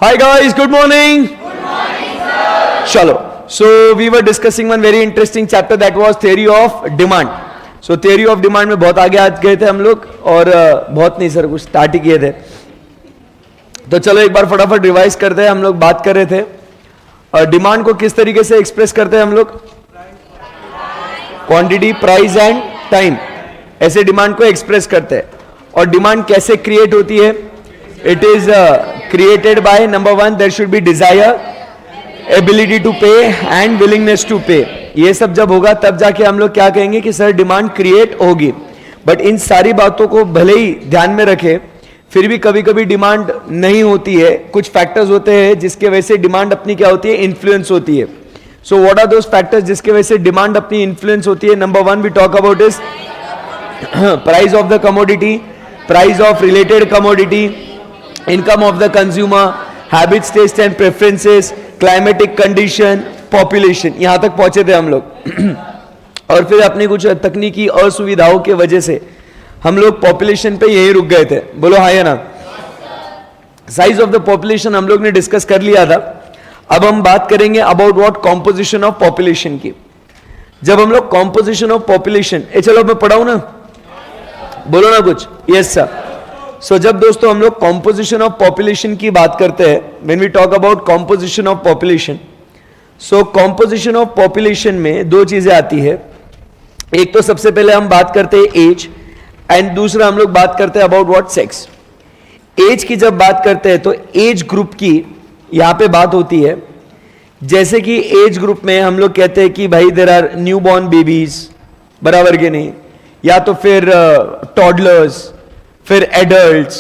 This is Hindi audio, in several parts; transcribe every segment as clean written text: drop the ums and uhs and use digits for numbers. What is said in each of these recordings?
Hi guys, good morning. Good morning, sir. Chalo. So we were discussing one very interesting chapter that was theory of demand. So theory of demand में बहुत आगे आ गए थे हम लोग और बहुत नहीं सर कुछ स्टार्ट ही किए थे. तो चलो एक बार फटाफट रिवाइज करते हैं. हम लोग बात कर रहे थे डिमांड को किस तरीके से एक्सप्रेस करते हैं हम लोग. क्वांटिटी, प्राइस एंड टाइम, ऐसे डिमांड को एक्सप्रेस करते हैं. और डिमांड कैसे क्रिएट होती है. It is created by number one, there should be desire, ability to pay and willingness to pay. ये सब जब होगा तब जाके हम लोग क्या कहेंगे कि सर डिमांड क्रिएट होगी. बट इन सारी बातों को भले ही ध्यान में रखें, फिर भी कभी कभी डिमांड नहीं होती है. कुछ फैक्टर्स होते हैं जिसके वजह से डिमांड अपनी क्या होती है, इन्फ्लुएंस होती है. So what are those factors जिसके वजह से डिमांड अपनी इन्फ्लुएंस होती है. Number one we talk about is price of the commodity, price of related commodity, income of the consumer, habits, taste and preferences, climatic condition, population. यहां तक पहुंचे थे हम लोग. और फिर अपनी कुछ तकनीकी असुविधाओं के वजह से हम लोग पॉपुलेशन पे यही रुक गए थे. बोलो हाँ या ना. साइज ऑफ द पॉपुलेशन हम लोग ने डिस्कस कर लिया था. अब हम बात करेंगे about what composition of population की. जब हम लोग कॉम्पोजिशन ऑफ पॉपुलेशन, चलो मैं पढ़ाऊं ना, बोलो ना कुछ. Yes sir. सो जब दोस्तों हम लोग कॉम्पोजिशन ऑफ पॉपुलेशन की बात करते हैं, when we talk about composition of population, so composition of population में दो चीजें आती है. एक तो सबसे पहले हम बात करते हैं एज, एंड दूसरा हम लोग बात करते हैं अबाउट व्हाट सेक्स. एज की जब बात करते हैं तो एज ग्रुप की यहां पे बात होती है. जैसे कि एज ग्रुप में हम लोग कहते हैं कि भाई there are new born babies, बराबर के नहीं, या तो फिर टॉडलर्स, फिर adults,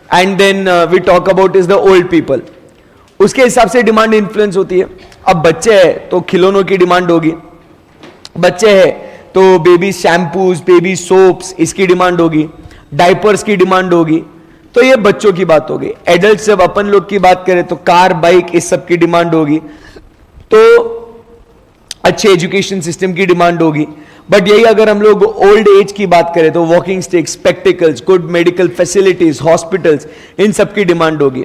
and then we talk about is the old people. उसके हिसाब से डिमांड इन्फ्लुएंस होती है. अब बच्चे हैं तो खिलौनों की डिमांड होगी, बच्चे हैं तो बेबी शैम्पूज, बेबी सोप्स, इसकी डिमांड होगी, डायपर्स की डिमांड होगी. तो ये बच्चों की बात होगी. एडल्ट जब अपन लोग की बात करें तो कार, बाइक, इस सब की डिमांड होगी. तो अच्छे एजुकेशन सिस्टम की डिमांड होगी. बट यही अगर हम लोग ओल्ड एज की बात करें तो walking sticks, spectacles, good medical facilities, hospitals, इन सब की डिमांड होगी.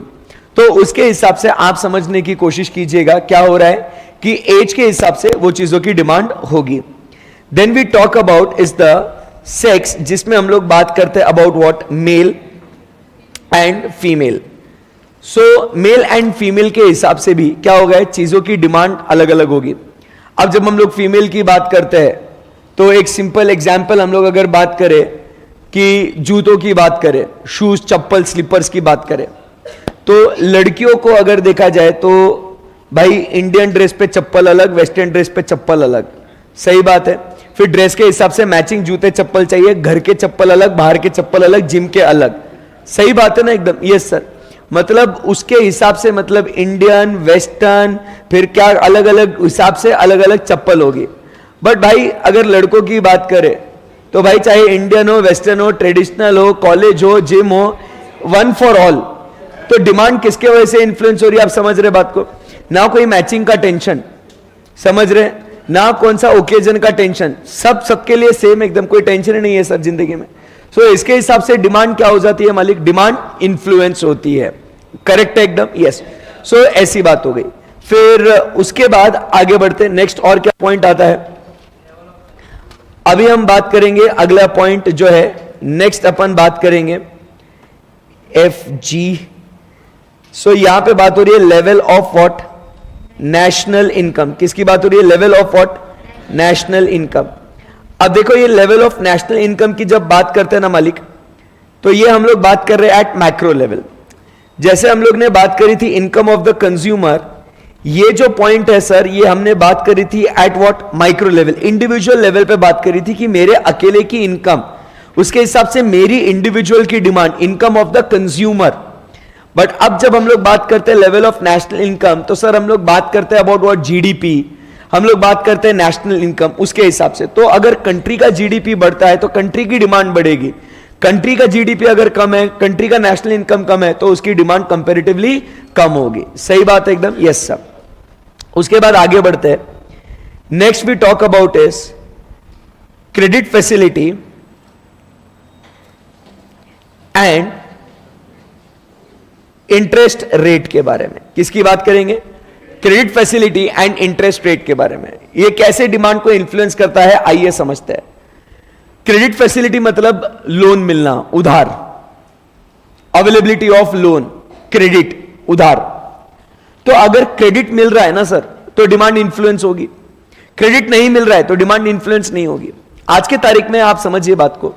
तो उसके हिसाब से आप समझने की कोशिश कीजिएगा क्या हो रहा है कि एज के हिसाब से वो चीजों की डिमांड होगी. Then we talk about is the sex, जिसमें हम लोग बात करते हैं about what male and female. So male and female के हिसाब से भी क्या होगा, चीजों की डिमांड अलग अलग होगी. अब जब हम लोग फीमेल की बात करते हैं तो एक सिंपल एग्जाम्पल हम लोग अगर बात करें कि जूतों की बात करें, शूज, चप्पल, स्लीपर्स की बात करें, तो लड़कियों को अगर देखा जाए तो भाई इंडियन ड्रेस पे चप्पल अलग, वेस्टर्न ड्रेस पे चप्पल अलग. सही बात है. फिर ड्रेस के हिसाब से मैचिंग जूते चप्पल चाहिए, घर के चप्पल अलग, बाहर के चप्पल अलग, जिम के अलग. सही बात है ना एकदम. Yes sir. मतलब उसके हिसाब से मतलब इंडियन, वेस्टर्न, फिर क्या अलग अलग हिसाब से अलग अलग चप्पल होगी. बट भाई अगर लड़कों की बात करें तो भाई चाहे इंडियन हो, वेस्टर्न हो, ट्रेडिशनल हो, कॉलेज हो, जिम हो, वन फॉर ऑल. तो डिमांड किसके वजह से इन्फ्लुएंस हो रही है, आप समझ रहे बात को ना. कोई मैचिंग का टेंशन, समझ रहे ना, कौन सा ओकेजन का टेंशन, सब सबके लिए सेम एकदम, कोई टेंशन ही नहीं है सर जिंदगी में. सो इसके हिसाब से डिमांड क्या हो जाती है मालिक, डिमांड इन्फ्लुएंस होती है. करेक्ट है एकदम. यस. सो ऐसी बात हो गई. फिर उसके बाद आगे बढ़ते नेक्स्ट और क्या पॉइंट आता है. अभी हम बात करेंगे अगला पॉइंट जो है, नेक्स्ट अपन बात करेंगे एफ जी. सो यहां पे बात हो रही है level of what, national income. किसकी बात हो रही है, level of what, national income. अब देखो ये लेवल ऑफ नेशनल इनकम की जब बात करते हैं ना मालिक, तो ये हम लोग बात कर रहे हैं एट मैक्रो लेवल. जैसे हम लोग ने बात करी थी इनकम ऑफ द कंज्यूमर, ये जो पॉइंट है सर, ये हमने बात करी थी at what, micro level, individual level पे बात करी थी कि मेरे अकेले की इनकम, उसके हिसाब से मेरी इंडिविजुअल की demand, income of the consumer. But अब जब हम लोग बात करते हैं लेवल ऑफ नेशनल इनकम, तो सर हम लोग बात करते हैं अबाउट व्हाट, जीडीपी, हम लोग बात करते हैं नेशनल इनकम, उसके हिसाब से. तो अगर कंट्री का जीडीपी बढ़ता है तो कंट्री की डिमांड बढ़ेगी. कंट्री का जीडीपी अगर कम है, कंट्री का नेशनल इनकम कम है, तो उसकी डिमांड कंपैरेटिवली कम होगी. सही बात है एकदम. Yes sir. उसके बाद आगे बढ़ते हैं. Next we talk about is credit facility and interest rate के बारे में। किसकी बात करेंगे? Credit facility and interest rate के बारे में। ये कैसे डिमांड को इन्फ्लुएंस करता है, आइए समझते हैं। क्रेडिट फैसिलिटी मतलब लोन मिलना, उधार, अवेलेबिलिटी ऑफ लोन, क्रेडिट, उधार। तो अगर क्रेडिट मिल रहा है ना सर, तो डिमांड इन्फ्लुएंस होगी। क्रेडिट नहीं मिल रहा है तो डिमांड इन्फ्लुएंस नहीं होगी। आज के तारीख में आप समझिए बात को,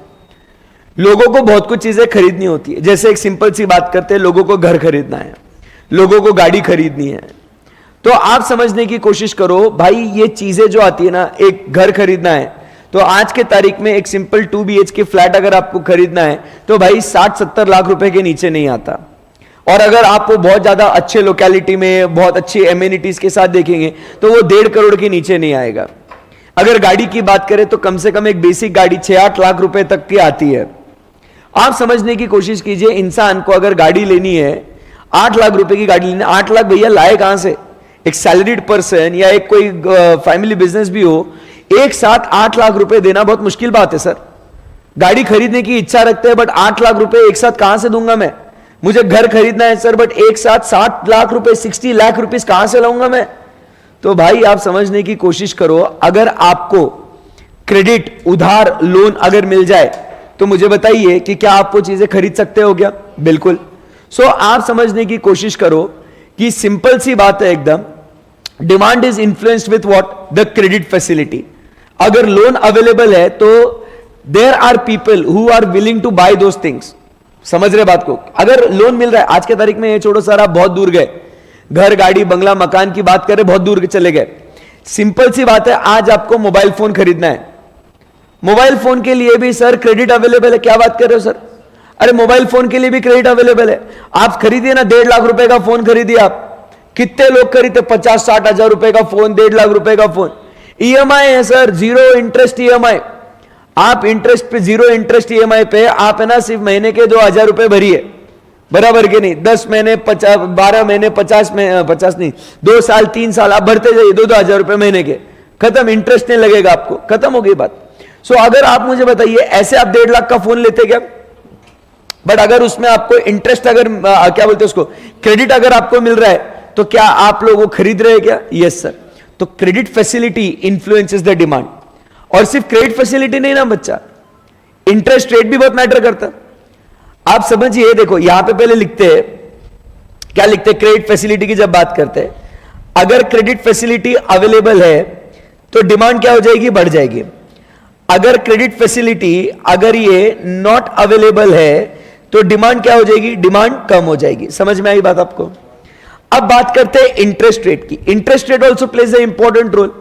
लोगों को बहुत कुछ चीजें खरीदनी होती है। जैसे एक सिंपल सी बात करते हैं, लोगों को घर खरीदना है, लोगों को गाड़ी खरीदनी है। तो आप समझने की कोशिश करो भाई, ये चीजें जो आती है ना, एक घर खरीदना है तो आज के तारीख में एक सिंपल 2 BHK फ्लैट अगर आपको खरीदना है तो भाई 60-70 लाख रुपए के नीचे नहीं आता। और अगर आपको बहुत ज्यादा अच्छे लोकेलिटी में बहुत अच्छी एम्यूनिटीज के साथ देखेंगे तो वो 1.5 करोड़ के नीचे नहीं आएगा। अगर गाड़ी की बात करें तो कम से कम एक बेसिक गाड़ी 6-8 लाख रुपए तक की आती है। आप समझने की कोशिश कीजिए, इंसान को अगर गाड़ी लेनी है, 8 लाख रुपए की गाड़ी लेनी है, 8 लाख भैया लाए कहां से? एक सैलरीड पर्सन या एक कोई फैमिली बिजनेस भी हो, एक साथ 8 लाख रुपए देना बहुत मुश्किल बात है सर। गाड़ी खरीदने की इच्छा रखते हैं बट 8 लाख रुपए एक साथ कहां से दूंगा मैं? मुझे घर खरीदना है सर बट एक साथ 60 लाख रुपए, 60 लाख रुपीस कहां से लाऊंगा मैं? तो भाई आप समझने की कोशिश करो, अगर आपको क्रेडिट, उधार, लोन अगर मिल जाए तो मुझे बताइए कि क्या आप वो चीजें खरीद सकते हो क्या? बिल्कुल। सो आप समझने की कोशिश करो कि सिंपल सी बात है एकदम, demand is influenced with what? The credit facility. अगर लोन अवेलेबल है तो there are people who are willing to buy those things. समझ रहे बात को? अगर लोन मिल रहा है, आज के तारीख में ये छोड़ो सर, आप बहुत दूर गए, घर, गाड़ी, बंगला, मकान की बात करें, बहुत दूर चले गए। सिंपल सी बात है, आज आपको मोबाइल फोन खरीदना है, मोबाइल फोन के लिए भी सर क्रेडिट अवेलेबल है। क्या बात कर रहे हो सर? अरे मोबाइल फोन के लिए भी क्रेडिट अवेलेबल है। आप खरीदिए ना, 1.5 लाख रुपए का फोन खरीदिए आप। कितने लोग खरीदते? 50-60 हजार रुपए का फोन, 1.5 लाख रुपए का फोन। ईएमआई है सर, 0 इंटरेस्ट ईएमआई। आप इंटरेस्ट पे 0 इंटरेस्ट ईएमआई पे आप है ना सिर्फ महीने के 2,000 रुपए भरिए, बराबर के नहीं? 10 महीने 50, 12 महीने 50 में 50 नहीं, 2 साल 3 साल आप भरते जाइए 2-2 हजार रुपए महीने के, खत्म, इंटरेस्ट नहीं लगेगा आपको, खत्म हो गई बात। सो अगर आप मुझे बताइए, ऐसे आप 1.5 लाख का फोन लेते क्या? बट अगर उसमें आपको इंटरेस्ट, अगर क्या बोलते हैं उसको, क्रेडिट अगर आपको मिल रहा है तो क्या आप लोग वो खरीद रहे हैं क्या? Yes sir. तो credit facility influences the demand. और सिर्फ क्रेडिट फैसिलिटी नहीं ना बच्चा, इंटरेस्ट रेट भी बहुत मैटर करता। आप समझिए, देखो यहां पे पहले लिखते हैं, क्या लिखते हैं? क्रेडिट फैसिलिटी की जब बात करते हैं, अगर क्रेडिट फैसिलिटी अवेलेबल है तो डिमांड क्या हो जाएगी? बढ़ जाएगी। अगर क्रेडिट फैसिलिटी अगर ये नॉट अवेलेबल है तो डिमांड क्या हो जाएगी? डिमांड कम हो जाएगी। समझ में आई बात आपको? अब बात करते हैं इंटरेस्ट रेट की। Interest rate also plays a important role.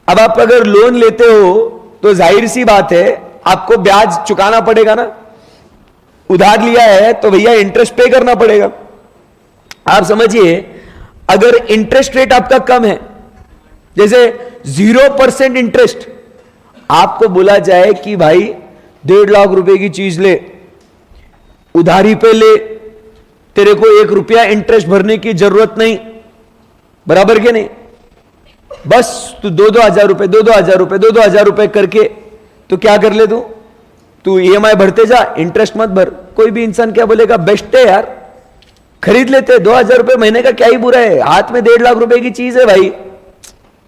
अब आप अगर लोन लेते हो तो जाहिर सी बात है आपको ब्याज चुकाना पड़ेगा ना। उधार लिया है तो भैया इंटरेस्ट पे करना पड़ेगा। आप समझिए, अगर इंटरेस्ट रेट आपका कम है, जैसे 0% इंटरेस्ट, आपको बोला जाए कि भाई 1.5 लाख रुपए की चीज ले, उधारी पे ले, तेरे को 1 रुपया इंटरेस्ट भरने की जरूरत नहीं, बराबर के नहीं? बस तू 2-2 हजार रुपए 2-2 हजार रुपए 2-2 हजार रुपए करके तो क्या कर ले तू ईएमआई भरते जा, इंटरेस्ट मत भर। कोई भी इंसान क्या बोलेगा? बेस्ट है यार, खरीद लेते, 2,000 रुपए महीने का क्या ही बुरा है, हाथ में 1.5 लाख रुपए की चीज है भाई।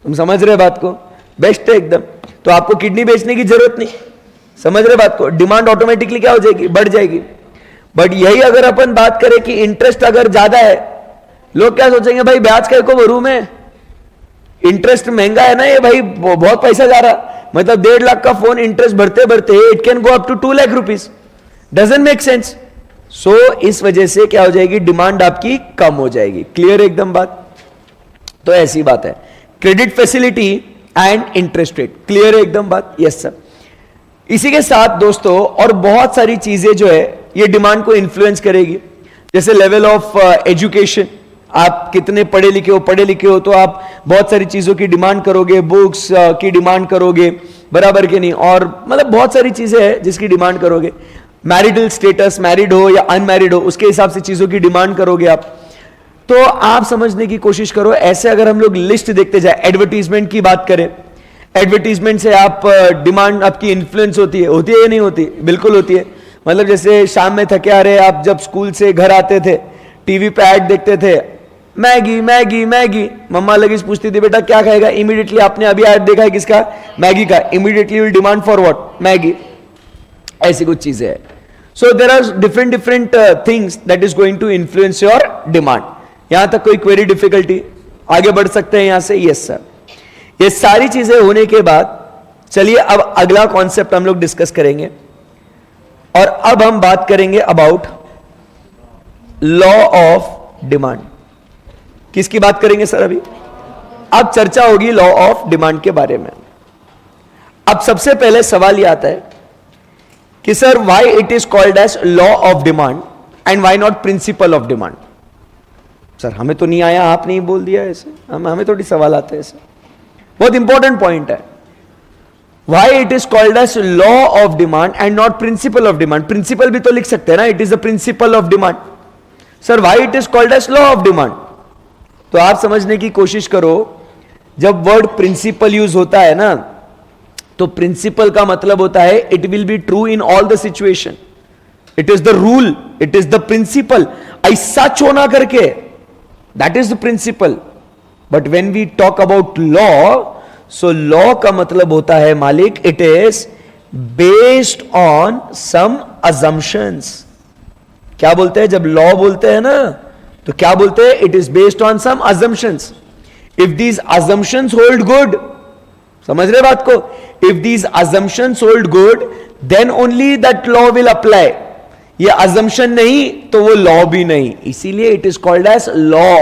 तुम समझ रहे बात को? बेस्ट है एकदम। तो आपको किडनी बेचने की जरूरत नहीं। समझ रहे बात को? डिमांड ऑटोमेटिकली क्या हो जाएगी? बढ़ जाएगी। बट यही अगर अपन बात करें कि इंटरेस्ट अगर ज्यादा है, लोग क्या सोचेंगे? भाई ब्याज क्या को भरूं मैं, इंटरेस्ट महंगा है ना ये भाई, बहुत पैसा जा रहा। मतलब 1.5 लाख का फोन इंटरेस्ट भरते भरते it can go up to 2 lakh rupees. Doesn't make sense. So इस वजह से क्या हो जाएगी? डिमांड आपकी कम हो जाएगी। क्लियर एकदम बात? तो ऐसी बात है। Credit facility and interest rate, clear है एकदम बात? Yes sir. इसी के साथ दोस्तों और बहुत सारी चीजें जो है ये डिमांड को इन्फ्लुएंस करेगी। जैसे लेवल ऑफ एजुकेशन, आप कितने पढ़े लिखे हो तो आप बहुत सारी चीजों की डिमांड करोगे, बुक्स की डिमांड करोगे, बराबर के नहीं? और मतलब बहुत सारी चीजें हैं जिसकी डिमांड करोगे। मैरिटल स्टेटस, मैरिड हो या अनमैरिड हो, उसके हिसाब से चीजों की डिमांड करोगे आप। तो आप समझने की कोशिश करो, ऐसे अगर हम लोग लिस्ट देखते जाए, एडवर्टीजमेंट की बात करें, एडवर्टीजमेंट से आप डिमांड आपकी इन्फ्लुएंस होती है या नहीं होती? बिल्कुल होती है। मतलब जैसे शाम में थके आ रहे, आप जब स्कूल से घर आते थे, टीवी पे ऐड देखते थे, मैगी मैगी मैगी, मम्मा लगी पूछती थी बेटा क्या खाएगा, इमीडिएटली आपने अभी ऐड देखा है किसका, मैगी का, immediately will demand for what, Maggi. ऐसी कुछ चीजें हैं। So there are different different things that is going to influence your demand. यहां तक कोई क्वेरी, डिफिकल्टी, आगे बढ़ सकते हैं यहां से? Yes sir. ये सारी चीजें होने के बाद चलिए अब अगला कॉन्सेप्ट हम लोग डिस्कस करेंगे, और अब हम बात करेंगे अबाउट लॉ ऑफ डिमांड। किसकी बात करेंगे सर? अभी अब चर्चा होगी लॉ ऑफ डिमांड के बारे में। अब सबसे पहले सवाल यह आता है कि sir why it is called as law of demand and why not principle of demand? Sir हमें तो नहीं आया, आपने ही बोल दिया ऐसे, हमें थोड़ी सवाल आते हैं ऐसे। बहुत इंपॉर्टेंट पॉइंट है। Why it is called as law of demand and not principle of demand? Principle भी तो लिख सकते हैं ना, it is the principle of demand. Sir why it is called as law of demand? तो आप समझने की कोशिश करो, जब वर्ड प्रिंसिपल यूज होता है ना, तो प्रिंसिपल का मतलब होता है it will be true in all the situation, it is the rule, it is the principle, ऐसा चोना करके, that is the principle. But when we talk about law, so law का मतलब होता है मालिक, it is based on some assumptions. क्या बोलते हैं जब लॉ बोलते हैं ना, तो क्या बोलते हैं? It is based on some assumptions. If these assumptions hold good, समझ रहे बात को? If these assumptions hold good, then only that law will apply. ये अजम्पशन नहीं तो वो लॉ भी नहीं, इसीलिए it is called as law.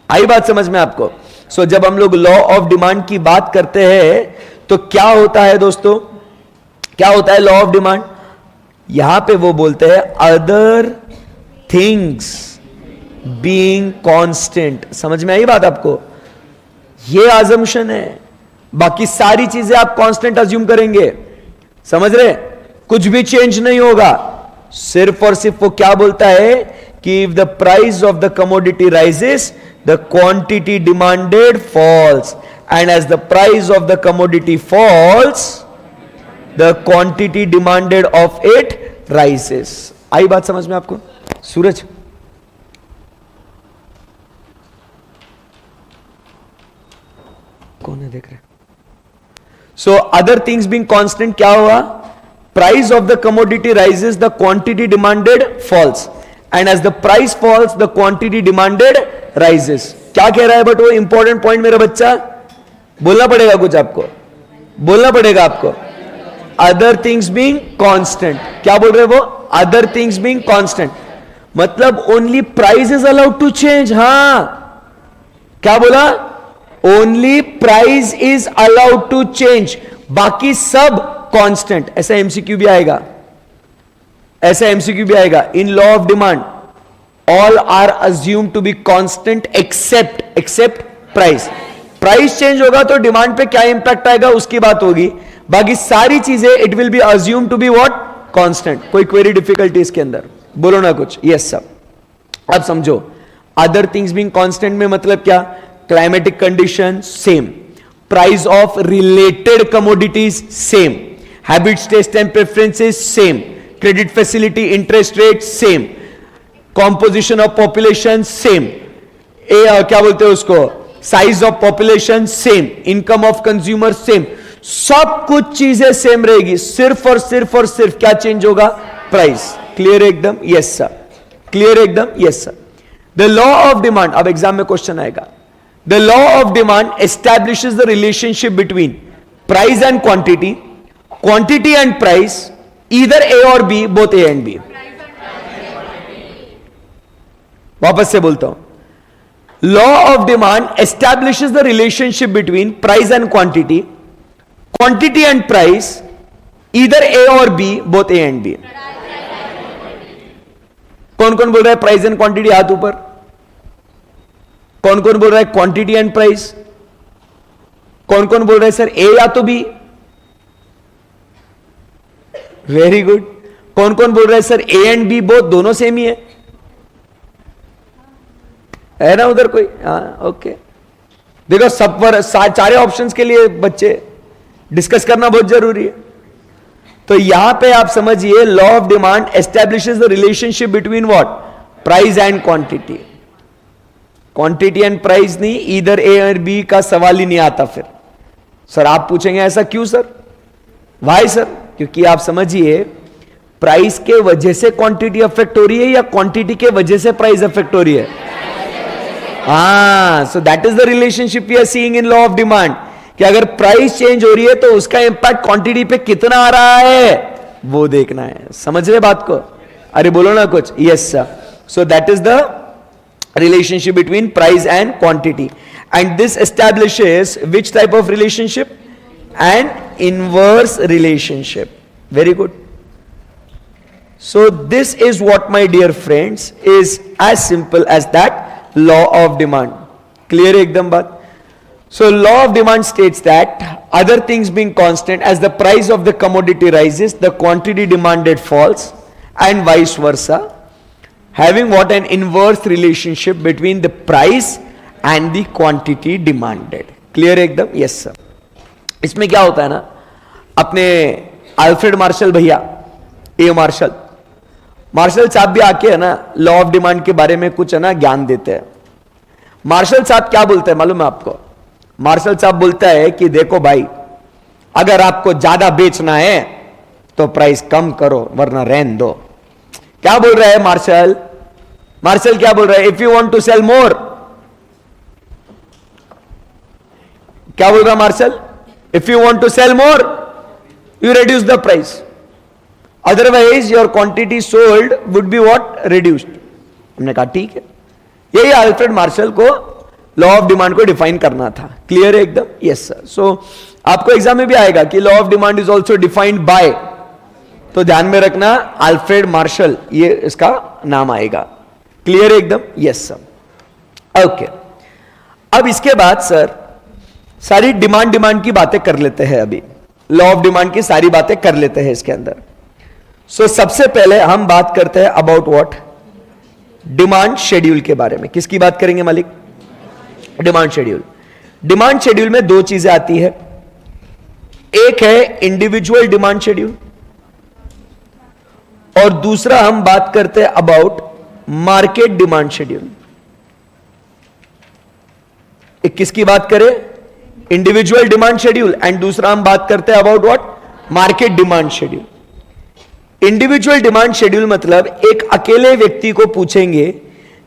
आई बात समझ में आपको? सो जब हम लोग लॉ ऑफ डिमांड की बात करते हैं तो क्या होता है दोस्तों, क्या होता है लॉ ऑफ डिमांड? यहां पे वो बोलते हैं अदर थिंग्स बीइंग कांस्टेंट। समझ में आई बात आपको? ये अजम्पशन है, बाकी सारी चीजें आप कांस्टेंट अज्यूम करेंगे, समझ रहे? कुछ भी चेंज नहीं होगा। सिर्फ और सिर्फ वो क्या बोलता है कि if the price of the commodity rises, the quantity demanded falls, and as the price of the commodity falls, the quantity demanded of it rises. आई बात समझ में आपको? सूरज कौन है देख रहे? So other things being constant क्या हुआ? Price of the commodity rises, the quantity demanded falls, and as the price falls, the quantity demanded rises. क्या कह रहा है? बट वो इंपॉर्टेंट पॉइंट मेरा बच्चा, बोलना पड़ेगा कुछ आपको, बोलना पड़ेगा आपको। अदर थिंग्स बीइंग कांस्टेंट, क्या बोल रहे वो? अदर थिंग्स बीइंग कांस्टेंट मतलब only price is allowed to change. हां, क्या बोला? Only price is allowed to change, बाकी सब कांस्टेंट। ऐसा एमसीक्यू भी आएगा, ऐसा एमसीक्यू भी आएगा। In law of demand all are assume to be constant except price. Price change होगा तो डिमांड पे क्या इंपैक्ट आएगा उसकी बात होगी, बाकी सारी चीजें it will be assume to be what? Constant. कोई क्वेरी, डिफिकल्टी इसके अंदर? बोलो ना कुछ। Yes sir. अब समझो, अदर थिंग्स बीइंग कांस्टेंट में मतलब क्या? Climatic condition same, price of related commodities same, habits, taste and preferences same, credit facility, interest rate same, composition of population same, क्या बोलते हैं उसको, size of population same, income of consumer same, सब कुछ चीजें सेम रहेगी, सिर्फ और सिर्फ क्या चेंज होगा? प्राइस। क्लियर एकदम? Yes sir. क्लियर एकदम? Yes sir. The law of demand, अब एग्जाम में क्वेश्चन आएगा, the law of demand establishes the relationship between price and quantity, quantity and price, either A or B, both A and B. वापस से बोलता हूं, law of demand establishes the relationship between price and quantity, quantity and price, either A or B, both A and B. कौन कौन बोल रहा है प्राइस एंड क्वांटिटी? हाथ ऊपर। कौन कौन बोल रहा है क्वांटिटी एंड प्राइस? कौन कौन बोल रहा है सर ए या तो बी? Very good. कौन कौन बोल रहा है sir A and B both दोनों सेम ही है ना उधर कोई? हाँ, ओके। देखो सब पर सारे ऑप्शंस के लिए बच्चे डिस्कस करना बहुत जरूरी है। तो यहां पे आप समझिए, law of demand establishes the relationship between what? Price and quantity, quantity and price नहीं, इधर ए और बी का सवाल ही नहीं आता। फिर सर आप पूछेंगे ऐसा क्यों सर, वाई सर? क्योंकि आप समझिए प्राइस के वजह से क्वांटिटी अफेक्ट हो रही है या क्वांटिटी के वजह से प्राइस अफेक्ट हो रही है? So that is the relationship we are seeing in law of demand, कि अगर प्राइस चेंज हो रही है तो उसका इंपैक्ट क्वांटिटी पे कितना आ रहा है वो देखना है। समझ रहे बात को? अरे बोलो ना कुछ। Yes sir, so that is the relationship between price and quantity, and this establishes which type of relationship? An inverse relationship. Very good. So this is what, my dear friends, is as simple as that law of demand. Clear ekdam baat? So law of demand states that other things being constant, as the price of the commodity rises, the quantity demanded falls, and vice versa, having what? An inverse relationship between the price and the quantity demanded. Clear एकदम? Yes sir. इसमें क्या होता है ना, अपने अल्फ्रेड मार्शल भैया, ए मार्शल साहब भी आके है ना लॉ ऑफ डिमांड के बारे में कुछ है ना ज्ञान देते हैं। मार्शल साहब क्या बोलते हैं मालूम है आपको? मार्शल साहब बोलता है कि देखो भाई, अगर आपको ज्यादा बेचना है तो प्राइस कम करो वरना रहने दो। क्या बोल रहा है मार्शल? मार्शल क्या बोल रहा है? If you want to sell more, क्या बोल रहा Marshall? If you want to sell more you reduce the price, otherwise your quantity sold would be what? Reduced. हमने कहा ठीक है, यही अल्फ्रेड मार्शल को लॉ ऑफ डिमांड को डिफाइन करना था। क्लियर है एकदम? Yes sir. सो आपको एग्जाम में भी आएगा कि law of demand is also defined by, तो ध्यान में रखना अल्फ्रेड मार्शल, ये इसका नाम आएगा। क्लियर एकदम? Yes sir. ओके, अब इसके बाद सर सारी डिमांड की बातें कर लेते हैं। अभी लॉ ऑफ डिमांड की सारी बातें कर लेते हैं इसके अंदर। सो सबसे पहले हम बात करते हैं अबाउट व्हाट? डिमांड शेड्यूल के बारे में। किसकी बात करेंगे मालिक? Demand schedule. डिमांड शेड्यूल में दो चीजें आती है, एक है इंडिविजुअल डिमांड शेड्यूल और दूसरा हम बात करते हैं अबाउट मार्केट डिमांड शेड्यूल। एक किसकी बात करें? इंडिविजुअल डिमांड शेड्यूल, एंड दूसरा हम बात करते हैं about what? Market demand schedule. Individual demand schedule मतलब एक अकेले व्यक्ति को पूछेंगे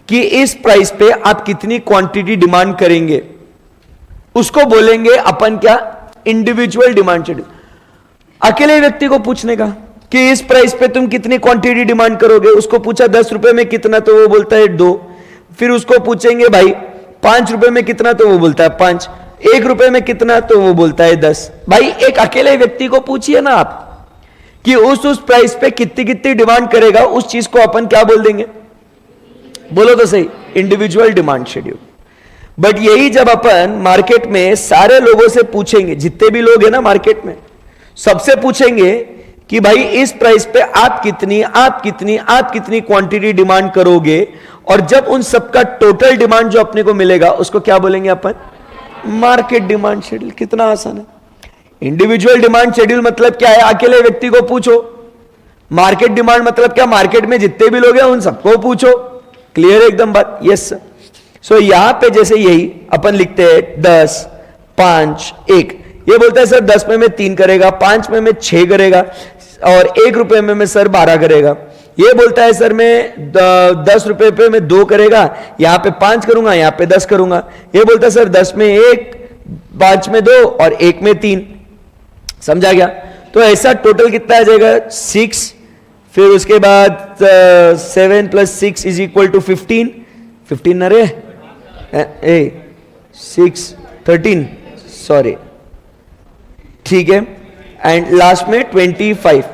कि इस प्राइस पे आप कितनी क्वांटिटी डिमांड करेंगे, उसको बोलेंगे अपन क्या? Individual demand schedule. अकेले व्यक्ति को पूछने का कि इस प्राइस पे तुम कितनी क्वांटिटी डिमांड करोगे, उसको पूछा 10 रुपए में कितना, तो वो बोलता है 2। फिर उसको पूछेंगे भाई 5 रुपए में कितना, तो वो बोलता है 5। 1 रुपए में कितना, तो वो बोलता है 10। भाई एक अकेले व्यक्ति को पूछिए ना आप कि उस प्राइस पे कितनी कितनी डिमांड करेगा, उस चीज को अपन क्या बोल देंगे? बोलो तो सही, इंडिविजुअल डिमांड शेड्यूल। बट यही जब अपन मार्केट में सारे लोगों से पूछेंगे, जितने भी लोग हैं ना मार्केट में, सबसे पूछेंगे कि भाई इस प्राइस पे आप कितनी क्वांटिटी डिमांड करोगे, और जब उन सबका टोटल डिमांड जो अपने को मिलेगा उसको क्या बोलेंगे अपन? Market demand schedule. कितना आसान है। इंडिविजुअल डिमांड शेड्यूल मतलब क्या है? अकेले व्यक्ति को पूछो। मार्केट डिमांड मतलब क्या? मार्केट में जितने भी लोग हैं उन सबको पूछो। क्लियर है एकदम बात? Yes sir. सो यहां पे जैसे यही अपन लिखते हैं 10, 5, 1, ये बोलता है सर 10 में 3 करेगा, 5 में 6 करेगा, और 1 रुपए में सर 12 करेगा। ये बोलता है सर मैं 10 रुपए पे मैं 2 करेगा, यहां पे 5 करूंगा, यहां पे 10 करूंगा। ये बोलता है सर 10 में 1, 5 में 2 और 1 में 3। समझा गया? तो ऐसा टोटल कितना आ जाएगा? 6। फिर उसके बाद 7 + 6 = 15। 15 ना रे, 6, 13, सॉरी, ठीक है। एंड लास्ट में 25।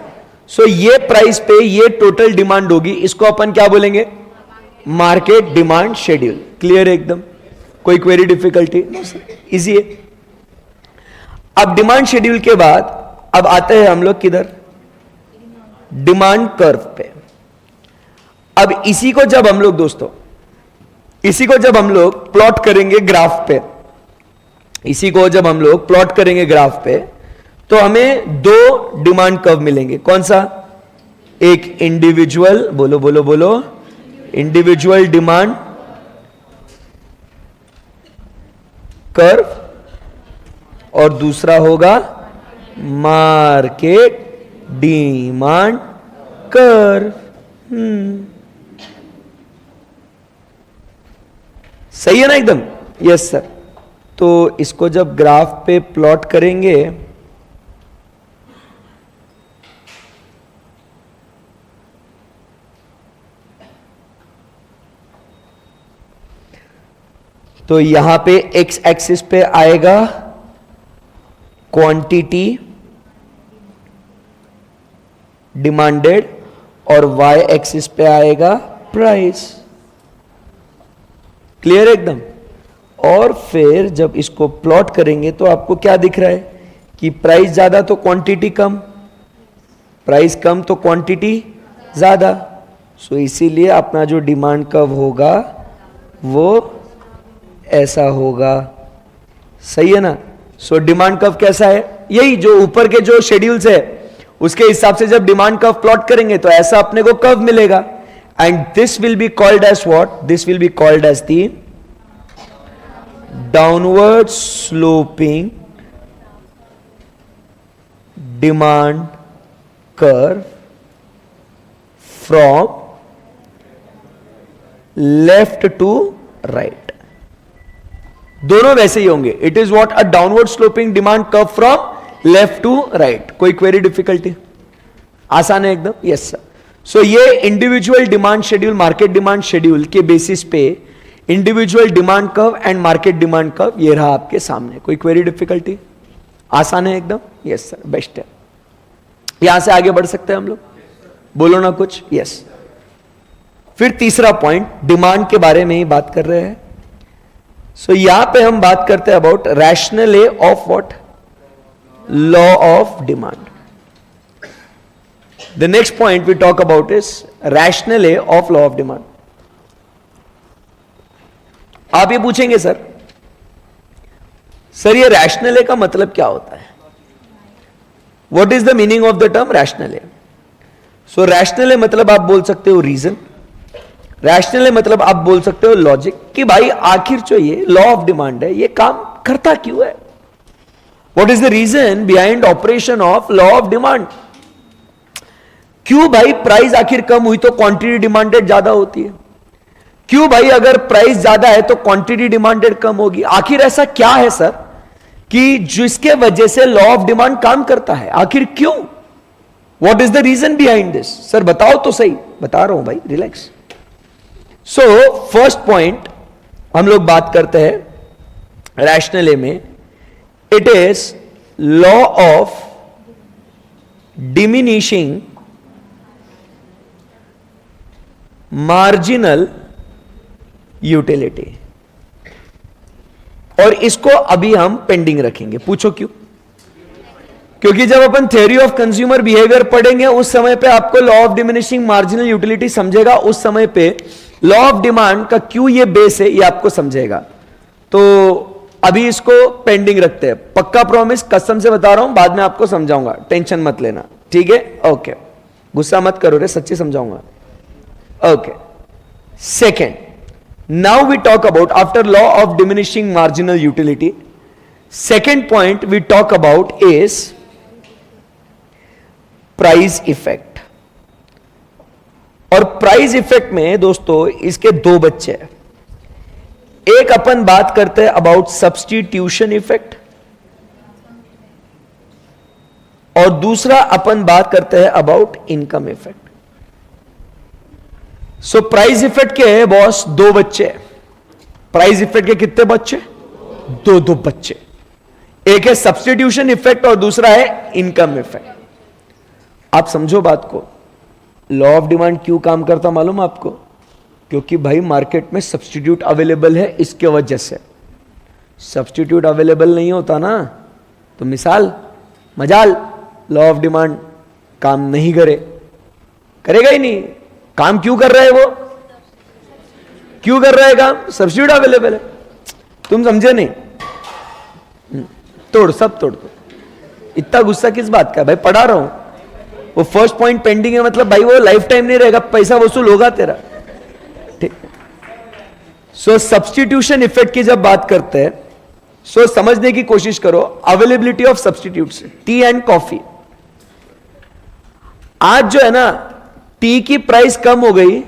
सो ये प्राइस पे ये टोटल डिमांड होगी, इसको अपन क्या बोलेंगे? Market demand schedule. क्लियर है एकदम? कोई क्वेरी, डिफिकल्टी? इजी है। अब डिमांड शेड्यूल के बाद अब आते हैं हम लोग किधर? डिमांड कर्व पे। अब इसी को जब हम लोग दोस्तों, इसी को जब हम लोग प्लॉट करेंगे ग्राफ पे, इसी को जब हम लोग प्लॉट करेंगे ग्राफ पे, तो हमें 2 डिमांड कर्व मिलेंगे। कौन सा? एक इंडिविजुअल, बोलो बोलो बोलो, इंडिविजुअल डिमांड कर्व, और दूसरा होगा मार्केट डिमांड कर्व। सही है ना एकदम? Yes sir. तो इसको जब ग्राफ पे प्लॉट करेंगे तो यहां पे एक्स एक्सिस पे आएगा क्वांटिटी डिमांडेड और वाई एक्सिस पे आएगा प्राइस। क्लियर एकदम? और फिर जब इसको प्लॉट करेंगे तो आपको क्या दिख रहा है कि प्राइस ज्यादा तो क्वांटिटी कम, प्राइस कम तो क्वांटिटी ज्यादा। सो इसीलिए अपना जो डिमांड कर्व होगा वो ऐसा होगा। सही है ना? सो डिमांड कर्व कैसा है? यही जो ऊपर के जो शेड्यूल्स है उसके हिसाब से जब डिमांड कर्व प्लॉट करेंगे तो ऐसा अपने को कर्व मिलेगा। And this will be called as what? This will be called as the downward sloping demand curve from left to right. दोनों वैसे ही होंगे। It is what? A downward sloping demand curve from left to right. कोई क्वेरी डिफिकल्टी? आसान है एकदम? Yes sir. सो ये individual demand schedule, market demand schedule के बेसिस पे individual demand curve and market demand curve ये रहा आपके सामने। कोई क्वेरी डिफिकल्टी? आसान है एकदम? यस सर, बेस्ट है। यहां से आगे बढ़ सकते हैं हम लोग? बोलो ना कुछ। यस। फिर तीसरा पॉइंट, डिमांड के बारे में ही बात कर रहे हैं। सो यहां पे हम बात करते हैं about rationale of what? Law of demand. The next point we talk about is rationale of law of demand. आप ये पूछेंगे सर ये रैशनल ए का मतलब क्या होता है? What is the meaning of the term rationale? So rationale मतलब आप बोल सकते हो रीजन, रैशनल है मतलब आप बोल सकते हो लॉजिक, कि भाई आखिर जो ये लॉ ऑफ डिमांड है ये काम करता क्यों है? What is the reason behind operation of law of demand? क्यों भाई प्राइस आखिर कम हुई तो क्वांटिटी डिमांडेड ज्यादा होती है? क्यों भाई अगर प्राइस ज्यादा है तो क्वांटिटी डिमांडेड कम होगी? आखिर ऐसा क्या है सर कि जिसके वजह से लॉ ऑफ डिमांड काम करता है? आखिर क्यों? What is the reason behind this? Sir बताओ तो सही। बता रहा हूं भाई, रिलैक्स। सो फर्स्ट पॉइंट हम लोग बात करते हैं रैशनल ए में, it is law of diminishing marginal utility. और इसको अभी हम पेंडिंग रखेंगे। पूछो क्यों? क्योंकि जब अपन थ्योरी ऑफ कंज्यूमर बिहेवियर पढ़ेंगे उस समय पे आपको law of diminishing marginal utility समझेगा, उस समय पे लॉ ऑफ डिमांड का क्यों ये बेस है ये आपको समझेगा। तो अभी इसको पेंडिंग रखते हैं। पक्का प्रॉमिस, कसम से बता रहा हूं, बाद में आपको समझाऊंगा, टेंशन मत लेना, ठीक है? ओके, गुस्सा मत करो रे, सच्ची समझाऊंगा। Okay, second, now we talk about after law of diminishing marginal utility, second point we talk about is price effect. और प्राइस इफेक्ट में दोस्तों इसके दो बच्चे हैं। एक अपन बात करते हैं अबाउट सब्स्टिट्यूशन इफेक्ट और दूसरा अपन बात करते हैं about income effect. So price effect के बॉस दो बच्चे हैं। प्राइस इफेक्ट के कितने बच्चे? दो बच्चे। एक है सब्स्टिट्यूशन इफेक्ट और दूसरा है इनकम इफेक्ट। आप समझो बात को। लॉ ऑफ डिमांड क्यों काम करता मालूम आपको? क्योंकि भाई मार्केट में सब्स्टिट्यूट अवेलेबल है, इसके वजह से। सब्स्टिट्यूट अवेलेबल नहीं होता ना तो मिसाल मजाल लॉ ऑफ डिमांड काम नहीं करेगा ही नहीं। काम क्यों कर रहा है वो? क्यों कर रहा है काम? सब्स्टिट्यूट अवेलेबल है। तुम समझे नहीं? तोड़, सब तोड़ दो। इतना गुस्सा किस बात का? भाई पढ़ा रहा हूं। वो फर्स्ट पॉइंट पेंडिंग है मतलब भाई वो लाइफ टाइम नहीं रहेगा, पैसा वसूल होगा तेरा। ठीक। सो सब्स्टिट्यूशन इफेक्ट की जब बात करते हैं, सो समझने की कोशिश करो availability of substitutes, T and coffee. आज जो है ना, टी की प्राइस कम हो गई